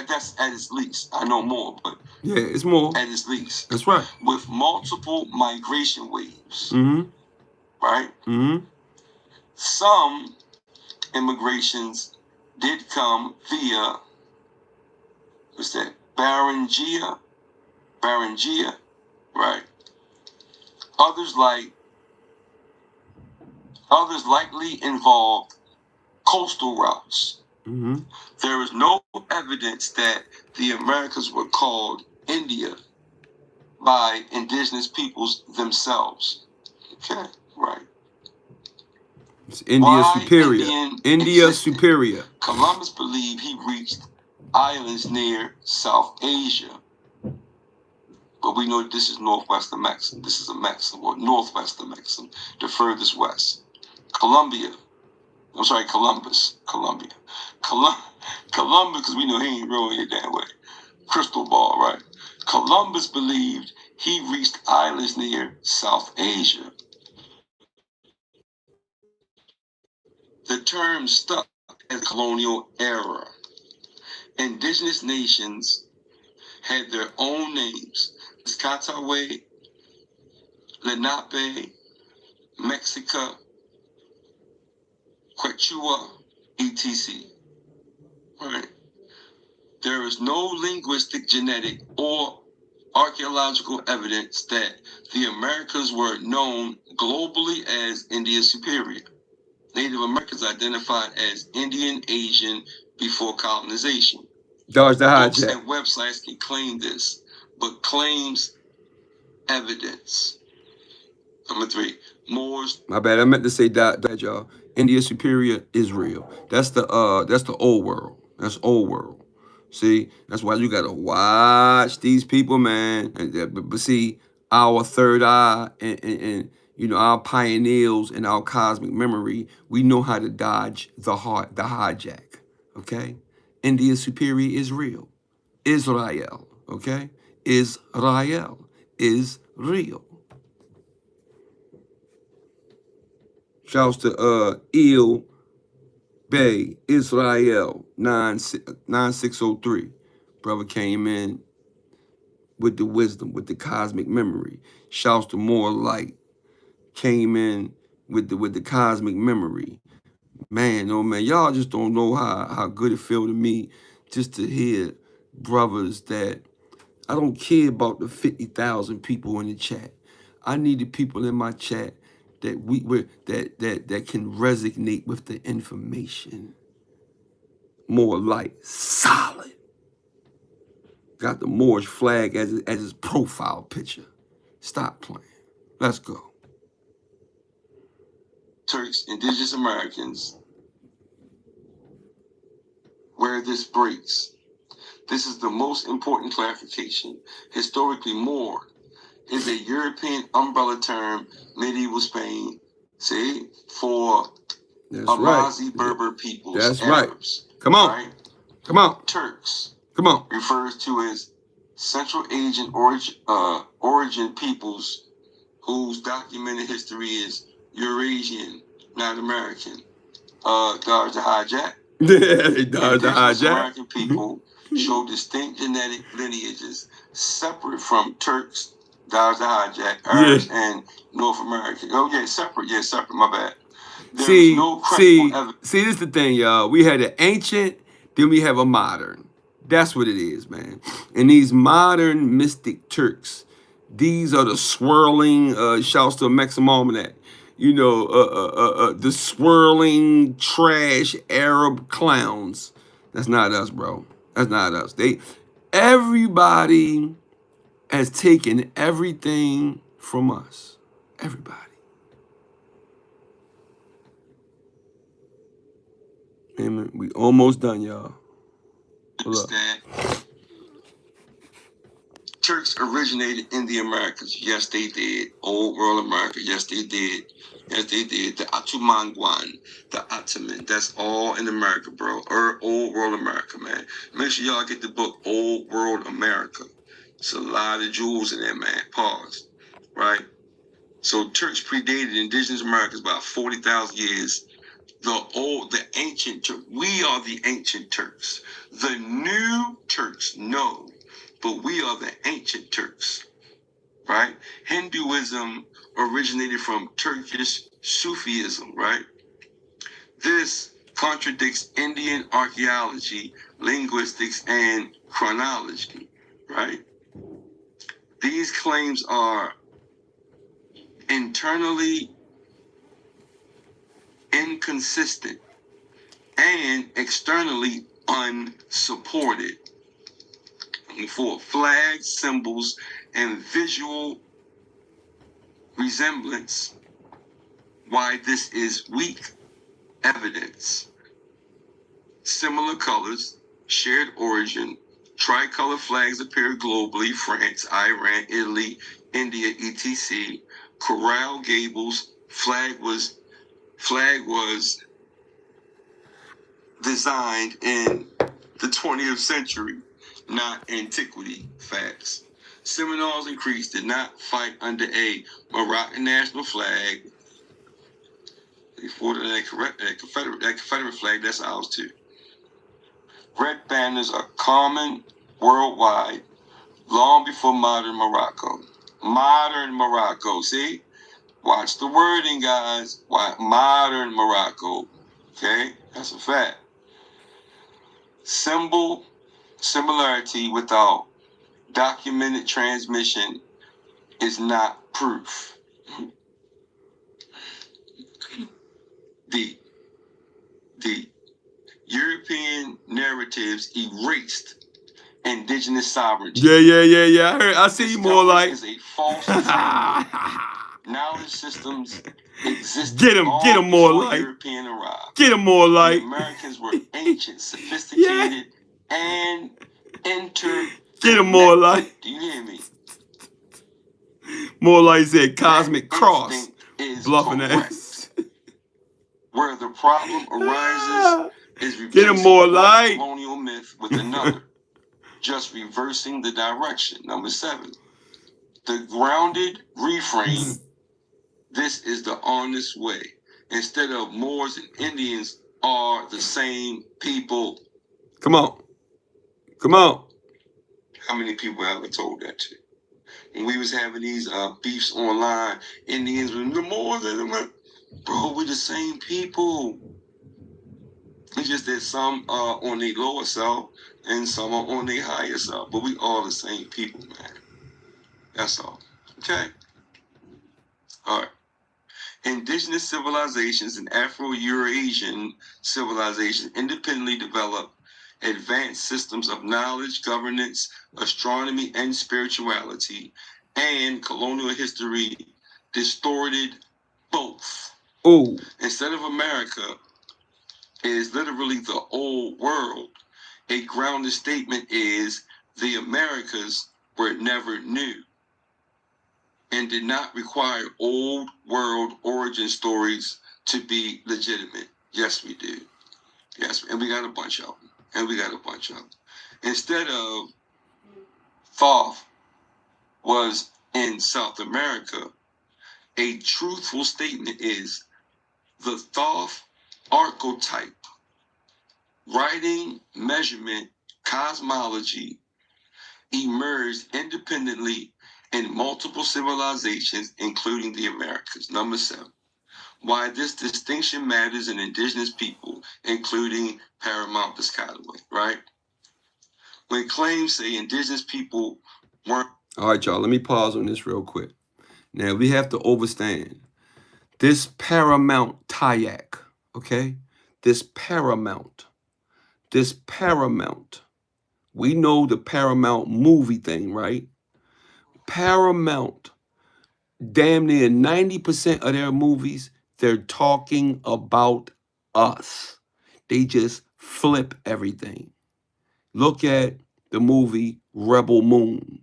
That's at its least. I know more, but yeah, it's more. At its least. That's right. With multiple migration waves. Mm-hmm. Right? Mm-hmm. Some immigrations did come via, what's that? Beringia, right? Others likely involved coastal routes. Mm-hmm. There is no evidence that the Americas were called India by indigenous peoples themselves. Okay, right. It's India superior. India superior. Columbus believed he reached islands near South Asia. But we know this is northwestern Mexico. This is a Mexico, or northwestern Mexico, the furthest west. Columbia. Columbus, because we know he ain't rolling it that way. Crystal ball, right? Columbus believed he reached islands near South Asia. The term stuck as colonial era. Indigenous nations had their own names. Piscataway, Lenape, Mexica, Quechua, etc. Right? There is no linguistic, genetic, or archaeological evidence that the Americas were known globally as India Superior. Native Americans identified as Indian Asian before colonization. Dodge the Books hijack. and websites can claim this, but claims evidence. Number 3, Moors. My bad. I meant to say that y'all. India Superior is real. That's the old world. That's old world. See, that's why you gotta watch these people, man. But see, our third eye and you know our pioneers and our cosmic memory, we know how to dodge the hijack. Okay, India Superior is real. Israel. Okay, Israel is real. Shouts to Il Bay, Israel, 9603. Brother came in with the wisdom, with the cosmic memory. Shouts to More Light, came in with the cosmic memory. Man, oh man, y'all just don't know how good it feel to me just to hear brothers that I don't care about the 50,000 people in the chat. I need the people in my chat that that can resonate with the information. More light, solid. Got the Moorish flag as his profile picture. Stop playing. Let's go. Turks, Indigenous Americans, where this breaks. This is the most important clarification. Historically, Moor is a European umbrella term, medieval Spain, see, for Amazi Berber peoples, That's Arabs. Right. Come on. Right? Come on. Turks. Come on. Refers to as Central Asian origin peoples whose documented history is Eurasian, not American. Dodge the hijack. Dodge the hijack. American people show distinct genetic lineages separate from Turks, Dodge the hijack, Arabs, and North American. Oh yeah, separate. Yeah, separate. My bad. See, this is the thing, y'all. We had an ancient, then we have a modern. That's what it is, man. And these modern mystic Turks, these are the swirling, shouts to Maxim Almanac, you know, the swirling trash Arab clowns. That's not us, bro. That's not us. Everybody has taken everything from us. Everybody. Amen. We almost done, y'all. Turks originated in the Americas. Yes, they did. Old world America. Yes, they did. Yes, they did. The Atumangwan, the Ottoman. That's all in America, bro. Old world America, man. Make sure y'all get the book Old World America. It's a lot of jewels in there, man. Pause. Right? So Turks predated indigenous Americans by 40,000 years. The ancient Turks. We are the ancient Turks. The new Turks, no. But we are the ancient Turks, right? Hinduism originated from Turkish Sufism, right? This contradicts Indian archaeology, linguistics, and chronology, right? These claims are internally inconsistent and externally unsupported. For flags, symbols, and visual resemblance, why this is weak evidence. Similar colors, shared origin, tricolor flags appear globally, France, Iran, Italy, India, etc. Corral gables, flag was designed in the 20th century. Not antiquity. Facts. Seminoles and Creeks did not fight under a Moroccan national flag. They fought under that Confederate flag. That's ours too. Red banners are common worldwide long before modern Morocco. Modern Morocco, see? Watch the wording, guys. Why modern Morocco? Okay, that's a fact. Similarity without documented transmission is not proof. The European narratives erased indigenous sovereignty. Yeah. I see you more like. Is a false framework. Knowledge systems existed Get him more before like. European arrived. Get him more like. The Americans were ancient, sophisticated, and Get him more like. Do you hear me? More like said cosmic cross. Is bluffing correct. ass. Where the problem arises is Get him more like. Colonial myth with another. Just reversing the direction. Number 7. The grounded reframe. This is the honest way. Instead of Moors and Indians are the same people. Come on. How many people ever told that to you? When we was having these beefs online, Indians were the Moors and the bro, we the same people. It's just that some are on the lower self and some are on the higher self, but we all the same people, man. That's all. Okay. All right. Indigenous civilizations and Afro-Eurasian civilizations independently developed advanced systems of knowledge, governance, astronomy, and spirituality, and colonial history distorted both. Oh. Instead of America is literally the old world, a grounded statement is the Americas were never new and did not require old world origin stories to be legitimate. Yes, we do. Yes, and we got a bunch of them. Instead of Thoft was in South America, a truthful statement is the Thoft archetype, writing, measurement, cosmology, emerged independently in multiple civilizations, including the Americas. Number 7. Why this distinction matters in indigenous people, including Paramount Piscataway, right? When claims say indigenous people weren't... All right, y'all, let me pause on this real quick. Now, we have to understand this Paramount Tayak, okay? This Paramount. We know the Paramount movie thing, right? Paramount, damn near 90% of their movies, they're talking about us. They just flip everything. Look at the movie Rebel Moon.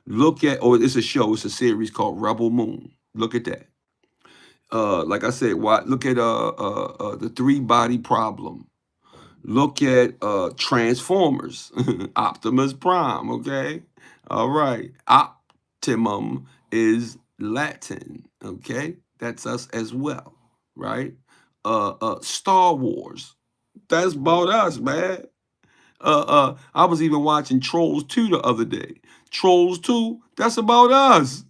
It's a show, it's a series called Rebel Moon. Look at that. Like I said, look at the 3-body problem. Look at Transformers, Optimus Prime, okay? All right. Optimum is Latin, okay? That's us as well, right? Star Wars, that's about us, man. I was even watching Trolls 2 the other day. Trolls 2, that's about us.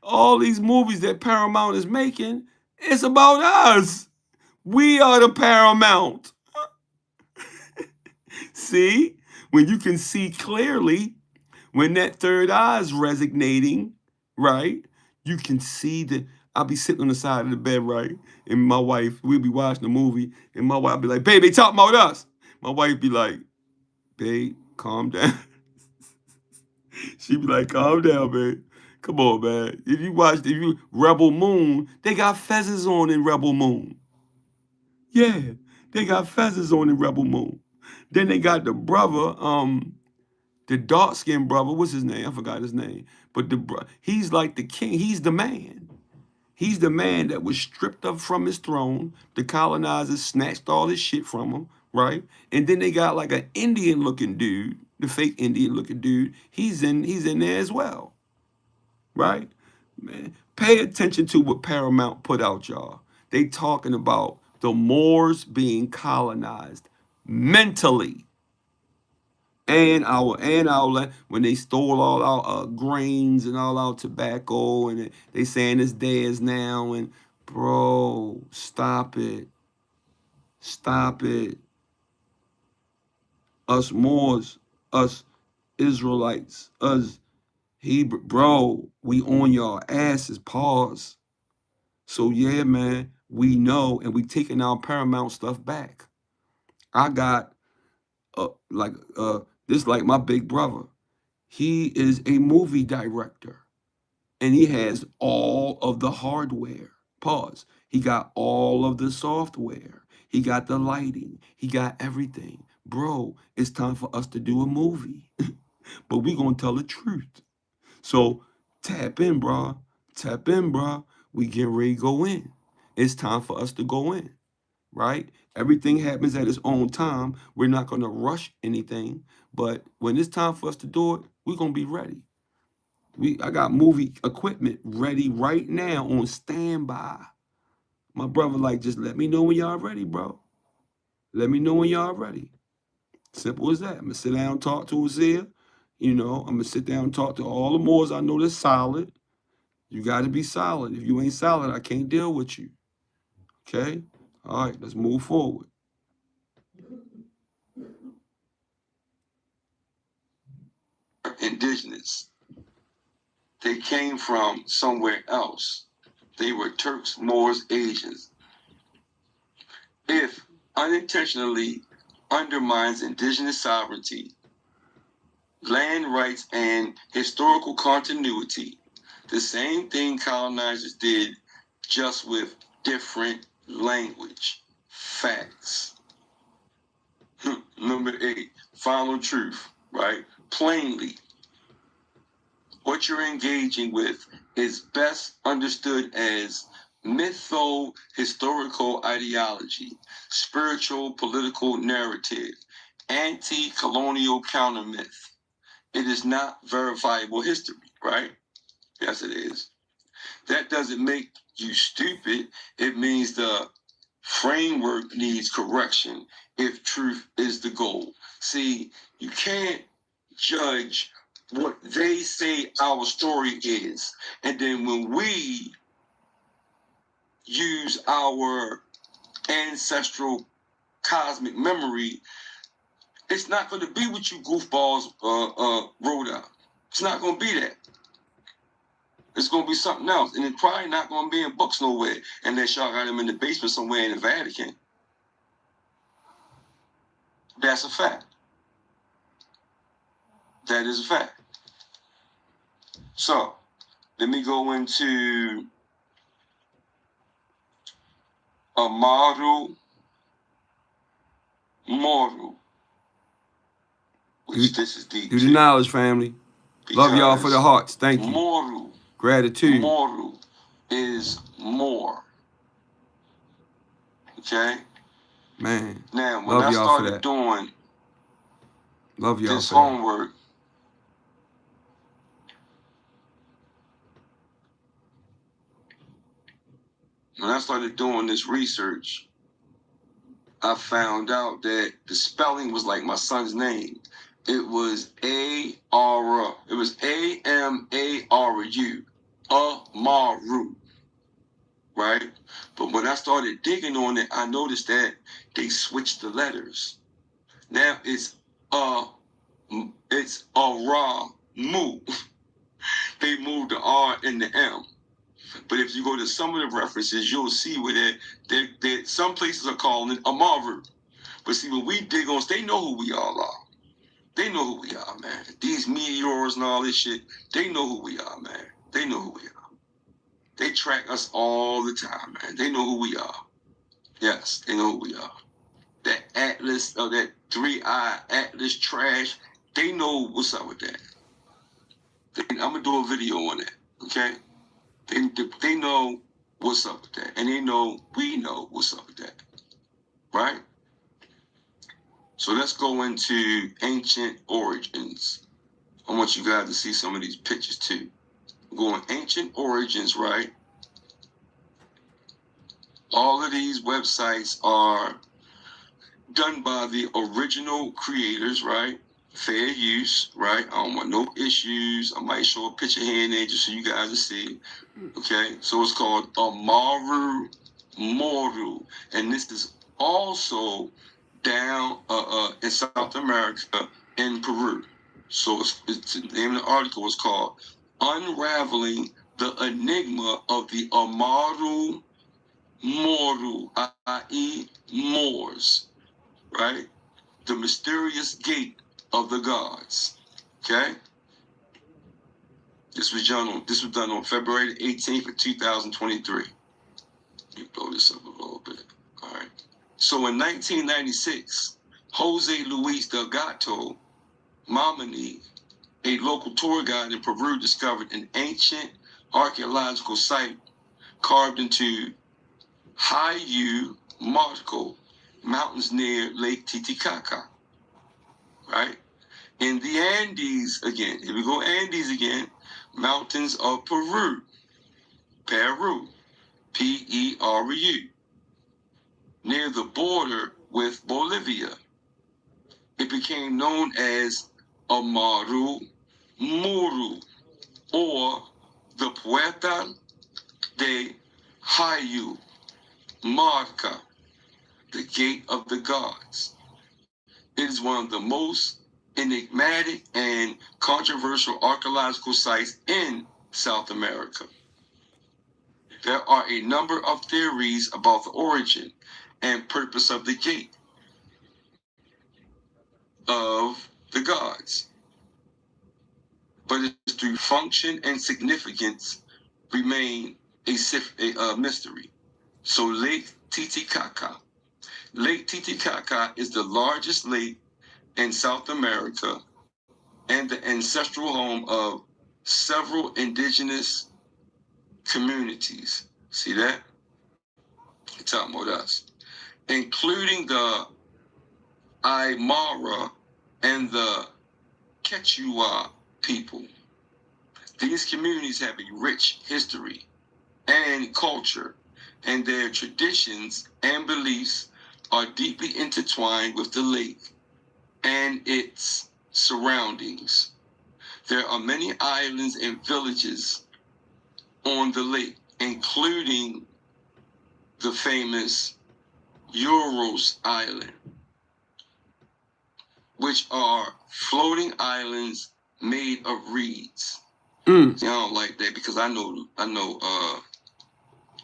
All these movies that Paramount is making, it's about us. We are the Paramount. See? When you can see clearly, when that third eye is resonating, right? You can see that. I'll be sitting on the side of the bed, right? And my wife, we'll be watching the movie, and my wife be like, babe, they talking about us. My wife be like, babe, calm down. She be like, calm down, babe. Come on, man. If you Rebel Moon, they got feathers on in Rebel Moon. Yeah, they got feathers on in Rebel Moon. Then they got the brother, the dark-skinned brother, what's his name? I forgot his name. But he's like the king. He's the man. He's the man that was stripped up from his throne. The colonizers snatched all his shit from him, right? And then they got like an Indian-looking dude, the fake Indian-looking dude. He's in there as well, right? Man, pay attention to what Paramount put out, y'all. They talking about the Moors being colonized mentally. And our land, when they stole all our grains and all our tobacco, and they saying it's theirs now. And bro, stop it, stop it. Us Moors, us Israelites, us Hebrew, bro, we on your asses. Pause. So yeah, man, we know, and we taking our paramount stuff back. I got like this, like my big brother. He is a movie director, and he has all of the hardware. Pause. He got all of the software. He got the lighting. He got everything. Bro, it's time for us to do a movie. But we gonna tell the truth. So tap in, bro. Tap in, bro. We get ready to go in. It's time for us to go in, right? Everything happens at its own time. We're not gonna rush anything, but when it's time for us to do it, we're gonna be ready. I got movie equipment ready right now on standby. My brother, like, just let me know when y'all ready, bro. Let me know when y'all ready. Simple as that. I'm gonna sit down and talk to Azia. I'm gonna sit down and talk to all the Moors I know that's solid. You gotta be solid. If you ain't solid, I can't deal with you. Okay? All right, let's move forward. Indigenous. They came from somewhere else. They were Turks, Moors, Asians. If unintentionally undermines indigenous sovereignty, land rights, and historical continuity, the same thing colonizers did, just with different language. Facts. Number 8, final truth, right? Plainly, what you're engaging with is best understood as mytho-historical ideology, spiritual political narrative, anti-colonial counter-myth. It is not verifiable history, right? Yes, it is. That doesn't make you stupid. It means the framework needs correction if truth is the goal. See, you can't judge what they say our story is, and then when we use our ancestral cosmic memory, it's not going to be what you goofballs wrote out. It's not going to be that. It's going to be something else, and it's probably not going to be in books nowhere unless y'all got them in the basement somewhere in the Vatican. That's a fact. That is a fact. So, let me go into Amaru, Muru, which this is deep. Do the knowledge, family. Love y'all for the hearts. Thank you. Muru, gratitude. Muru is more. Okay? Man. Now, when I started doing this homework, when I started doing this research, I found out that the spelling was like my son's name. It was A-R-U. It was A-M-A-R-U. Amaru. Right? But when I started digging on it, I noticed that they switched the letters. Now it's A-Ra-Mu. They moved the R and the M. But if you go to some of the references, you'll see where that some places are calling it Amaru. But see, when we dig on, they know who we all are. They know who we are, man. These meteors and all this shit, they know who we are, man. They know who we are. They track us all the time, man. They know who we are. Yes, they know who we are. That Atlas, or that 3-eye Atlas trash, they know what's up with that. I'm going to do a video on that, okay? They know what's up with that. And they know we know what's up with that. Right? So let's go into ancient origins. I want you guys to see some of these pictures too. Going ancient origins, right? All of these websites are done by the original creators, right? Fair use, right? I don't want no issues. I might show a picture here and there just so you guys will see. Okay, so it's called Amaru Muru, and this is also down in South America in Peru. So it's the name of the article is called Unraveling the Enigma of the Amaru Muru, i.e. Moors, right? The mysterious gate of the gods. Okay? This was done on February 18th of 2023. Let me blow this up a little bit. All right. So in 1996, Jose Luis Delgado Mamani, a local tour guide in Peru, discovered an ancient archaeological site carved into Hayu Marco mountains near Lake Titicaca. Right? In the Andes again. Here we go, Andes again. Mountains of Peru. Peru. Peru. Near the border with Bolivia. It became known as Amaru Muru, or the Puerta de Hayu Marca, the Gate of the Gods. It is one of the most enigmatic and controversial archaeological sites in South America. There are a number of theories about the origin and purpose of the gate of the gods, but its true function and significance remain a mystery. So Lake Titicaca. Lake Titicaca is the largest lake in South America and the ancestral home of several indigenous communities. See that? You're talking about us. Including the Aymara and the Quechua people. These communities have a rich history and culture, and their traditions and beliefs are deeply intertwined with the lake and its surroundings. There are many islands and villages on the lake, including the famous Uros Island, which are floating islands made of reeds. I don't like that because I know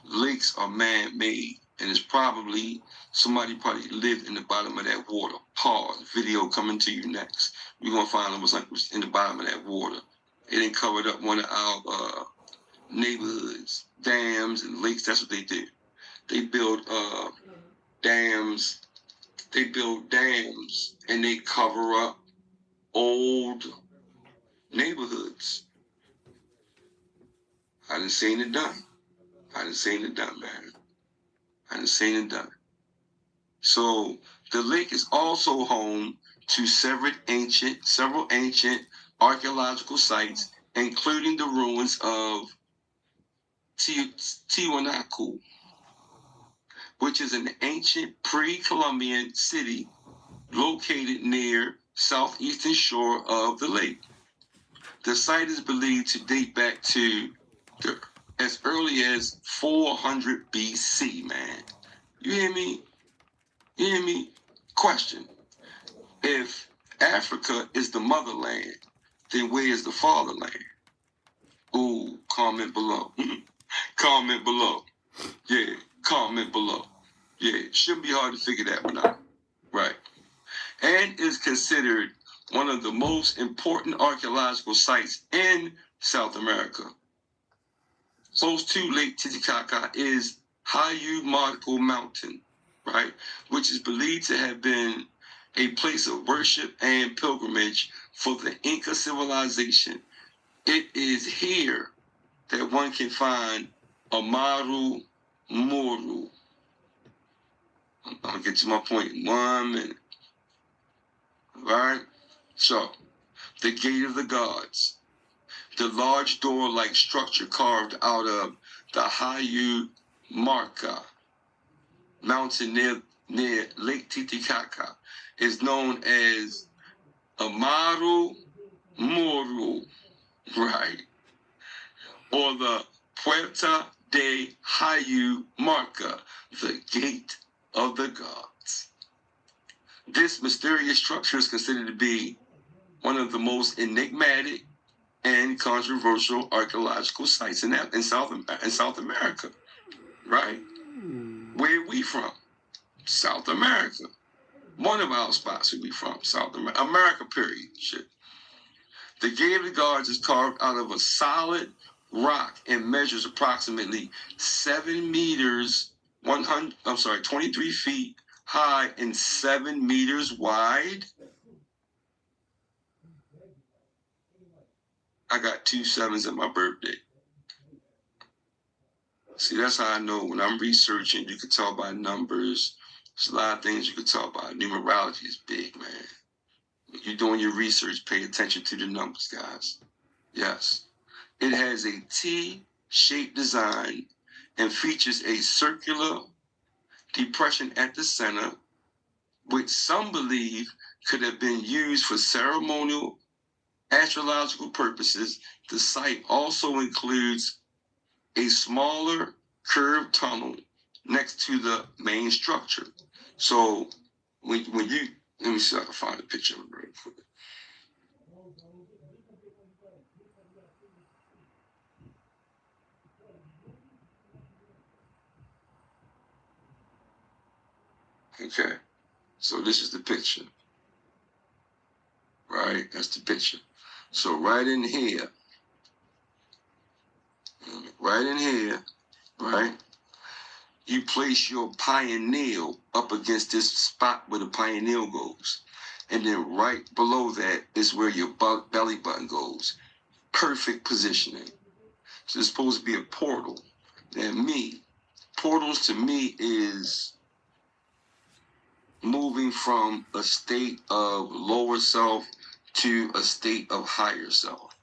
lakes are man-made, and it's probably somebody lived in the bottom of that water. Pause. Video coming to you next. We're gonna find what's like in the bottom of that water. It ain't covered up one of our neighborhoods, dams and lakes. That's what they do. They build dams. They build dams and they cover up old neighborhoods. I done seen it done. Man. I done seen it done. So the lake is also home to several ancient archaeological sites, including the ruins of Tiwanaku, which is an ancient pre-Columbian city located near southeastern shore of the lake. The site is believed to date back to as early as 400 BC, man. You hear me? Question. If Africa is the motherland, then where is the fatherland? Ooh, comment below. Comment below. Yeah, comment below. Yeah, it shouldn't be hard to figure that one out. Right. And is considered one of the most important archaeological sites in South America. Close to Lake Titicaca is Hayu Marco Mountain, right, which is believed to have been a place of worship and pilgrimage for the Inca civilization. It is here that one can find Amaru Muru. I'm going to get to my point in 1 minute. All right? So, the Gate of the Gods. The large door-like structure carved out of the Hayu Marca mountain near Lake Titicaca is known as Amaru, Muru, right? Or the Puerta de Hayu Marca, the Gate of the Gods. This mysterious structure is considered to be one of the most enigmatic and controversial archaeological sites in South America, right? Where we from? South America. One of our spots where we from, South America, period. Shit. The Gate of the Gods is carved out of a solid rock and measures approximately 7 meters, 23 feet high and 7 meters wide. I got 2 sevens at my birthday. See, that's how I know when I'm researching, you can tell by numbers. There's a lot of things you can tell by. Numerology is big, man. When you're doing your research, pay attention to the numbers, guys. Yes. It has a T-shaped design and features a circular depression at the center, which some believe could have been used for ceremonial astrological purposes. The site also includes a smaller curved tunnel next to the main structure. So when you, let me see if I can find a picture of it real quick. Okay, so this is the picture, right? That's the picture. So right in here, right? You place your pineal up against this spot where the pineal goes. And then right below that is where your belly button goes. Perfect positioning. So it's supposed to be a portal. And portals to me is moving from a state of lower self to a state of higher self.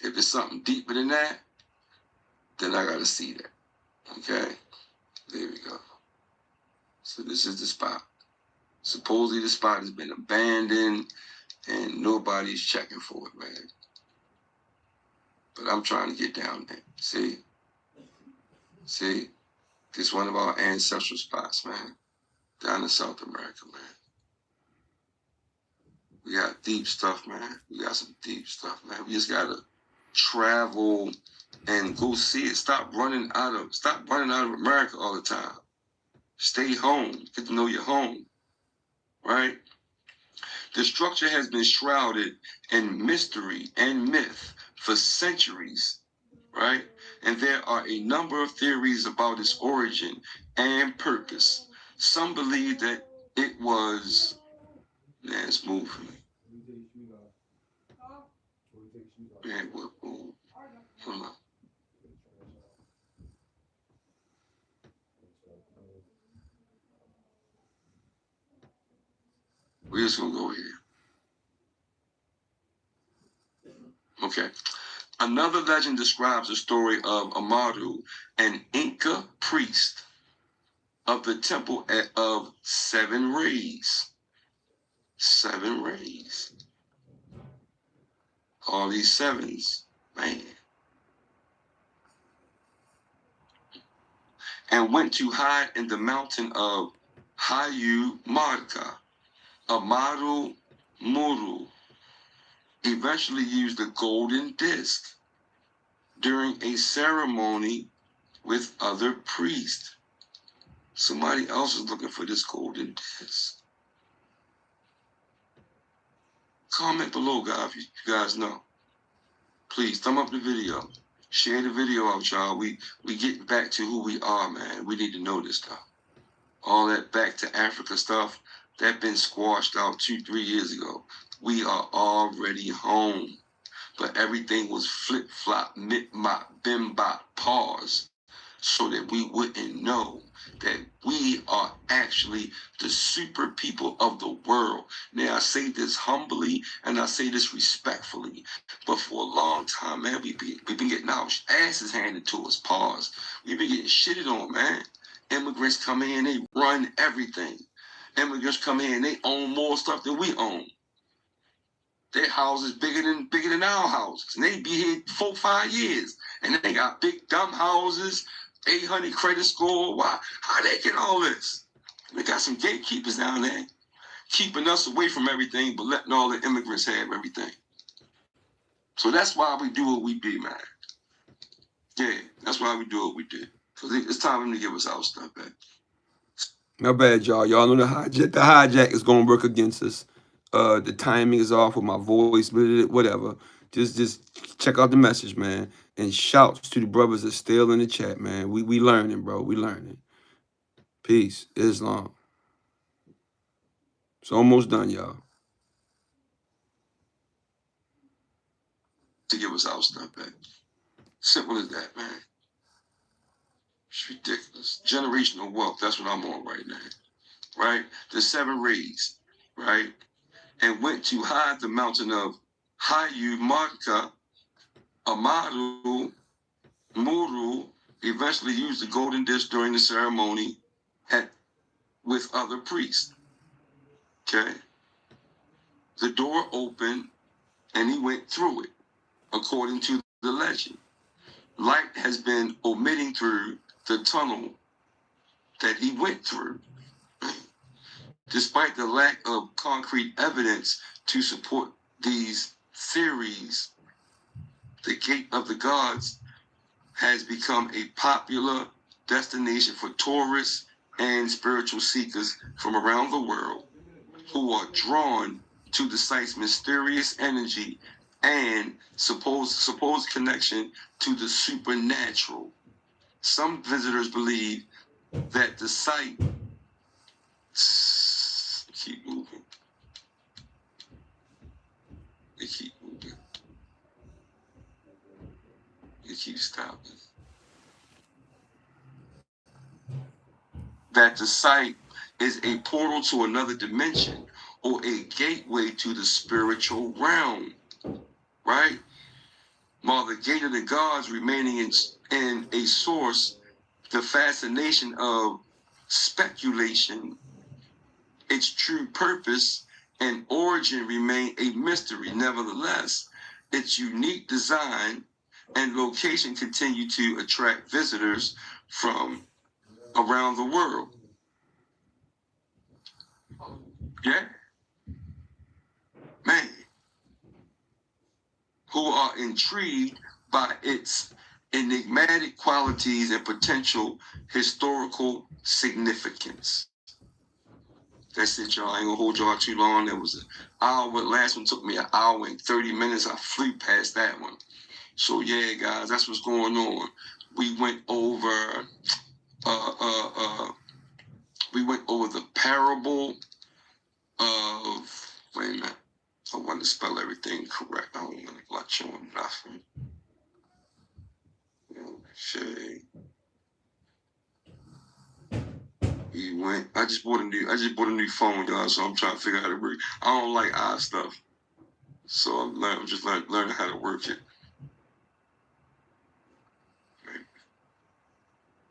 If it's something deeper than that, then I gotta see that. Okay? There we go. So this is the spot. Supposedly the spot has been abandoned and nobody's checking for it, man. But I'm trying to get down there. See? This is one of our ancestral spots, man. Down in South America, man. We got deep stuff, man. We got some deep stuff, man. We just gotta travel and go see it. Stop running out of America all the time. Stay home. Get to know your home. Right? The structure has been shrouded in mystery and myth for centuries. Right? And there are a number of theories about its origin and purpose. Some believe that it was, man, it's moving. Man, what? Hold on. We're just gonna go here. Okay. Another legend describes the story of Amaru, an Inca priest of the temple of 7 rays. 7 rays. All these 7s, man. And went to hide in the mountain of Hayu Marca. Amaru Muru eventually used a golden disc during a ceremony with other priests. Somebody else is looking for this golden disc. Comment below, guys, if you guys know. Please, thumb up the video. Share the video out, y'all. We get back to who we are, man. We need to know this stuff. All that back to Africa stuff, that been squashed out 2-3 years ago. We are already home. But everything was flip-flop, mip-mop, bim-bop, pause, so that we wouldn't know that we are actually the super people of the world. Now, I say this humbly and I say this respectfully, but for a long time, man, we've been getting our asses handed to us, pause. We've been getting shitted on, man. Immigrants come here and they run everything. Immigrants come here and they own more stuff than we own. Their houses bigger than our houses. And they be here 4, 5 years. And they got big dumb houses, 800 credit score. Why? How they get all this? They got some gatekeepers down there keeping us away from everything, but letting all the immigrants have everything. So that's why we do what we do, man. Yeah, that's why we do what we do. So it's time for them to give us our stuff back. My bad, y'all. Y'all know the hijack is gonna work against us. The timing is off with my voice, whatever. Just check out the message, man. And shouts to the brothers that's still in the chat, man. We learning, bro. We learning. Peace. Islam. It's almost done, y'all. To give us our stuff back. Simple as that, man. It's ridiculous. Generational wealth. That's what I'm on right now. Right? The 7 rays. Right? And went to hide the mountain of Hayu, Marka, Amaru, Muru, eventually used the golden dish during the ceremony with other priests. Okay? The door opened and he went through it, according to the legend. Light has been emitting through the tunnel that he went through. Despite the lack of concrete evidence to support these theories, the Gate of the Gods has become a popular destination for tourists and spiritual seekers from around the world who are drawn to the site's mysterious energy and supposed connection to the supernatural. Some visitors believe that the site keep moving. They keep moving. They keep stopping. That the site is a portal to another dimension or a gateway to the spiritual realm, right? While the Gate of the Gods remaining in a source, the fascination of speculation, its true purpose and origin remain a mystery. Nevertheless, its unique design and location continue to attract visitors from around the world. Yeah. Man. Who are intrigued by its enigmatic qualities and potential historical significance. That's it, y'all. I ain't gonna hold y'all too long. There was an hour. The last one took me an hour and 30 minutes. I flew past that one. So yeah, guys, that's what's going on. We went over the parable of, wait a minute, I want to spell everything correct. I don't want to blotch on nothing. Okay. I just bought a new phone, y'all, so I'm trying to figure out how to work. I don't like odd stuff. So I'm just learning how to work it.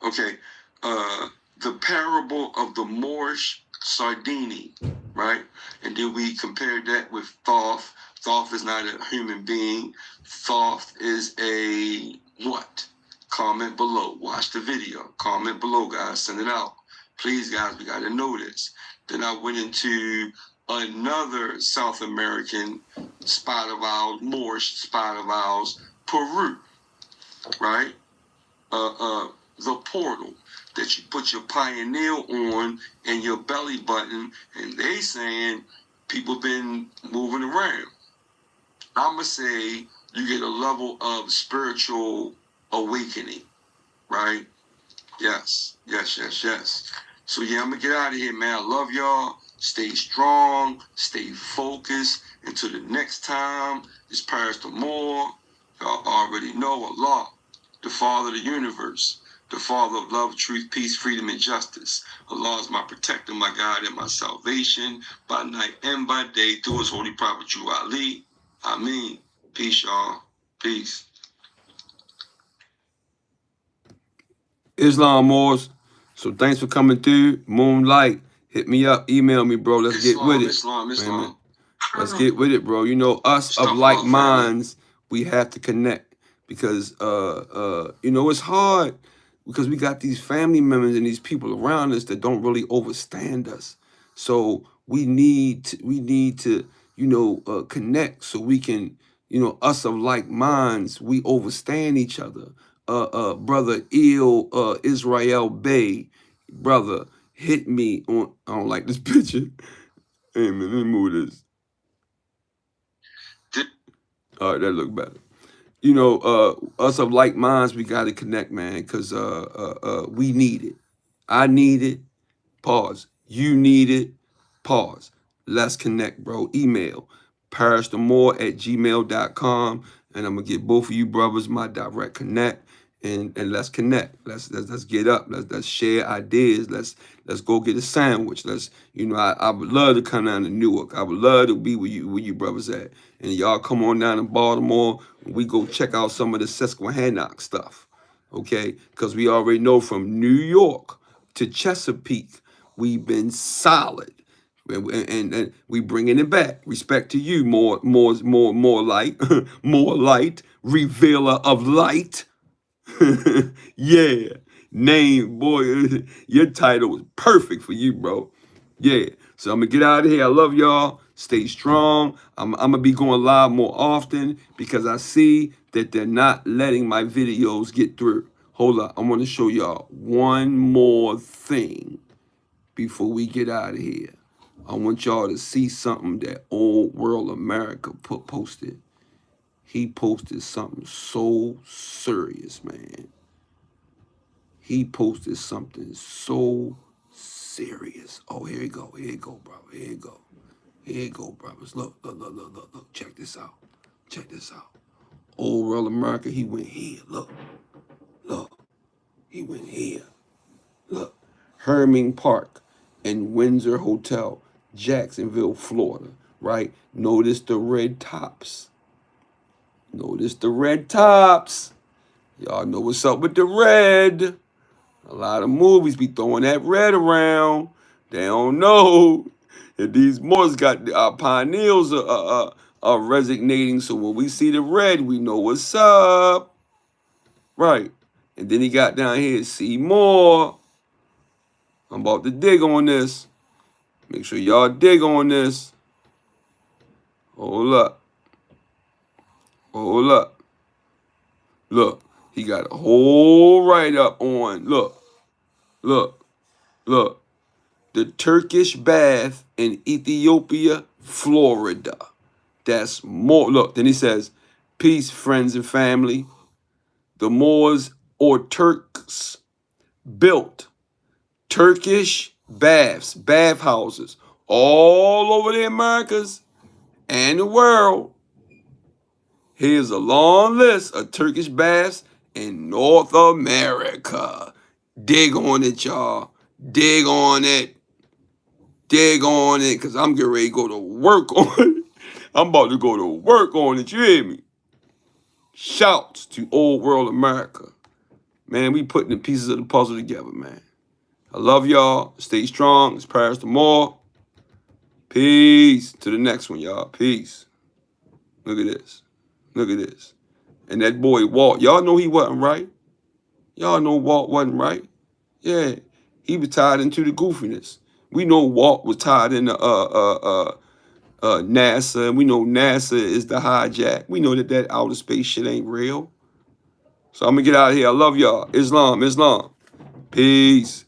Okay. The parable of the Moorish Sardine, right? And then we compared that with Thoft. Thoft is not a human being. Thoft is a what? Comment below. Watch the video. Comment below, guys. Send it out. Please, guys, we got to know this. Then I went into another South American spot of ours, Moorish spot of ours, Peru, right? The portal that you put your pineal on and your belly button, and they saying people been moving around. I'ma say you get a level of spiritual awakening, right? Yes. So yeah, I'm gonna get out of here, man. I love y'all. Stay strong, stay focused. Until the next time, it's Pastor Moore. Y'all already know Allah, the Father of the universe, the Father of love, truth, peace, freedom, and justice. Allah is my protector, my guide, and my salvation by night and by day through his holy prophet, True Ali. Ameen. Peace, y'all. Peace. Islam Moors. So thanks for coming through. Moonlight, hit me up, email me, bro. Let's get with it. Islam. Let's get with it, bro. You know, us of like minds, we have to connect because you know, it's hard because we got these family members and these people around us that don't really understand us. So we need to, you know, connect so we can, you know, us of like minds, we understand each other. Brother Israel Bay, brother, hit me on. I don't like this picture. Hey man, let me move this. All right, that look better. You know, us of like minds, we got to connect, man, because we need it. I need it. Pause. You need it. Pause. Let's connect, bro. Email parishthemore@gmail.com, and I'm gonna get both of you brothers my direct connect, and let's connect. Let's get up. Let's share ideas. Let's go get a sandwich. Let's, you know, I would love to come down to Newark. I would love to be where you brothers at, and y'all come on down to Baltimore. We go check out some of the Susquehannock stuff, okay? Because we already know from New York to Chesapeake, we've been solid. And we bringing it back. Respect to you, more light, more light, revealer of light. Yeah, name, boy, your title was perfect for you, bro. Yeah, so I'm gonna get out of here. I love y'all. Stay strong. I'm gonna be going live more often because I see that they're not letting my videos get through. Hold up, I want to show y'all one more thing before we get out of here. I want y'all to see something that Old World America posted. He posted something so serious, man. He posted something so serious. Oh, here you go. Here you go, brother. Here you go. Here you go, brothers. Look. Check this out. Check this out. Old World America, he went here. Look. He went here. Look. Herming Park and Windsor Hotel, Jacksonville, Florida, right? Notice the red tops. Notice the red tops. Y'all know what's up with the red. A lot of movies be throwing that red around. They don't know that these Moors got our pioneers are resignating. So when we see the red, we know what's up, right? And then he got down here, see more. I'm about to dig on this. Make sure y'all dig on this. Hold up. Hold up. Look, he got a whole write-up on. Look. The Turkish bath in Ethiopia, Florida. That's more. Look, then he says, peace, friends and family. The Moors or Turks built Turkish bath houses all over the Americas and the world. Here's a long list of Turkish baths in North America. Dig on it, y'all. Dig on it. Dig on it, because I'm getting ready to go to work on it. I'm about to go to work on it, you hear me? Shouts to Old World America. Man, we putting the pieces of the puzzle together, man. I love y'all. Stay strong. It's Paris tomorrow. Peace. To the next one, y'all. Peace. Look at this. Look at this. And that boy Walt, y'all know he wasn't right. Y'all know Walt wasn't right. Yeah, he was tied into the goofiness. We know Walt was tied into NASA, and we know NASA is the hijack. We know that outer space shit ain't real. So I'm gonna get out of here. I love y'all. Islam. Peace.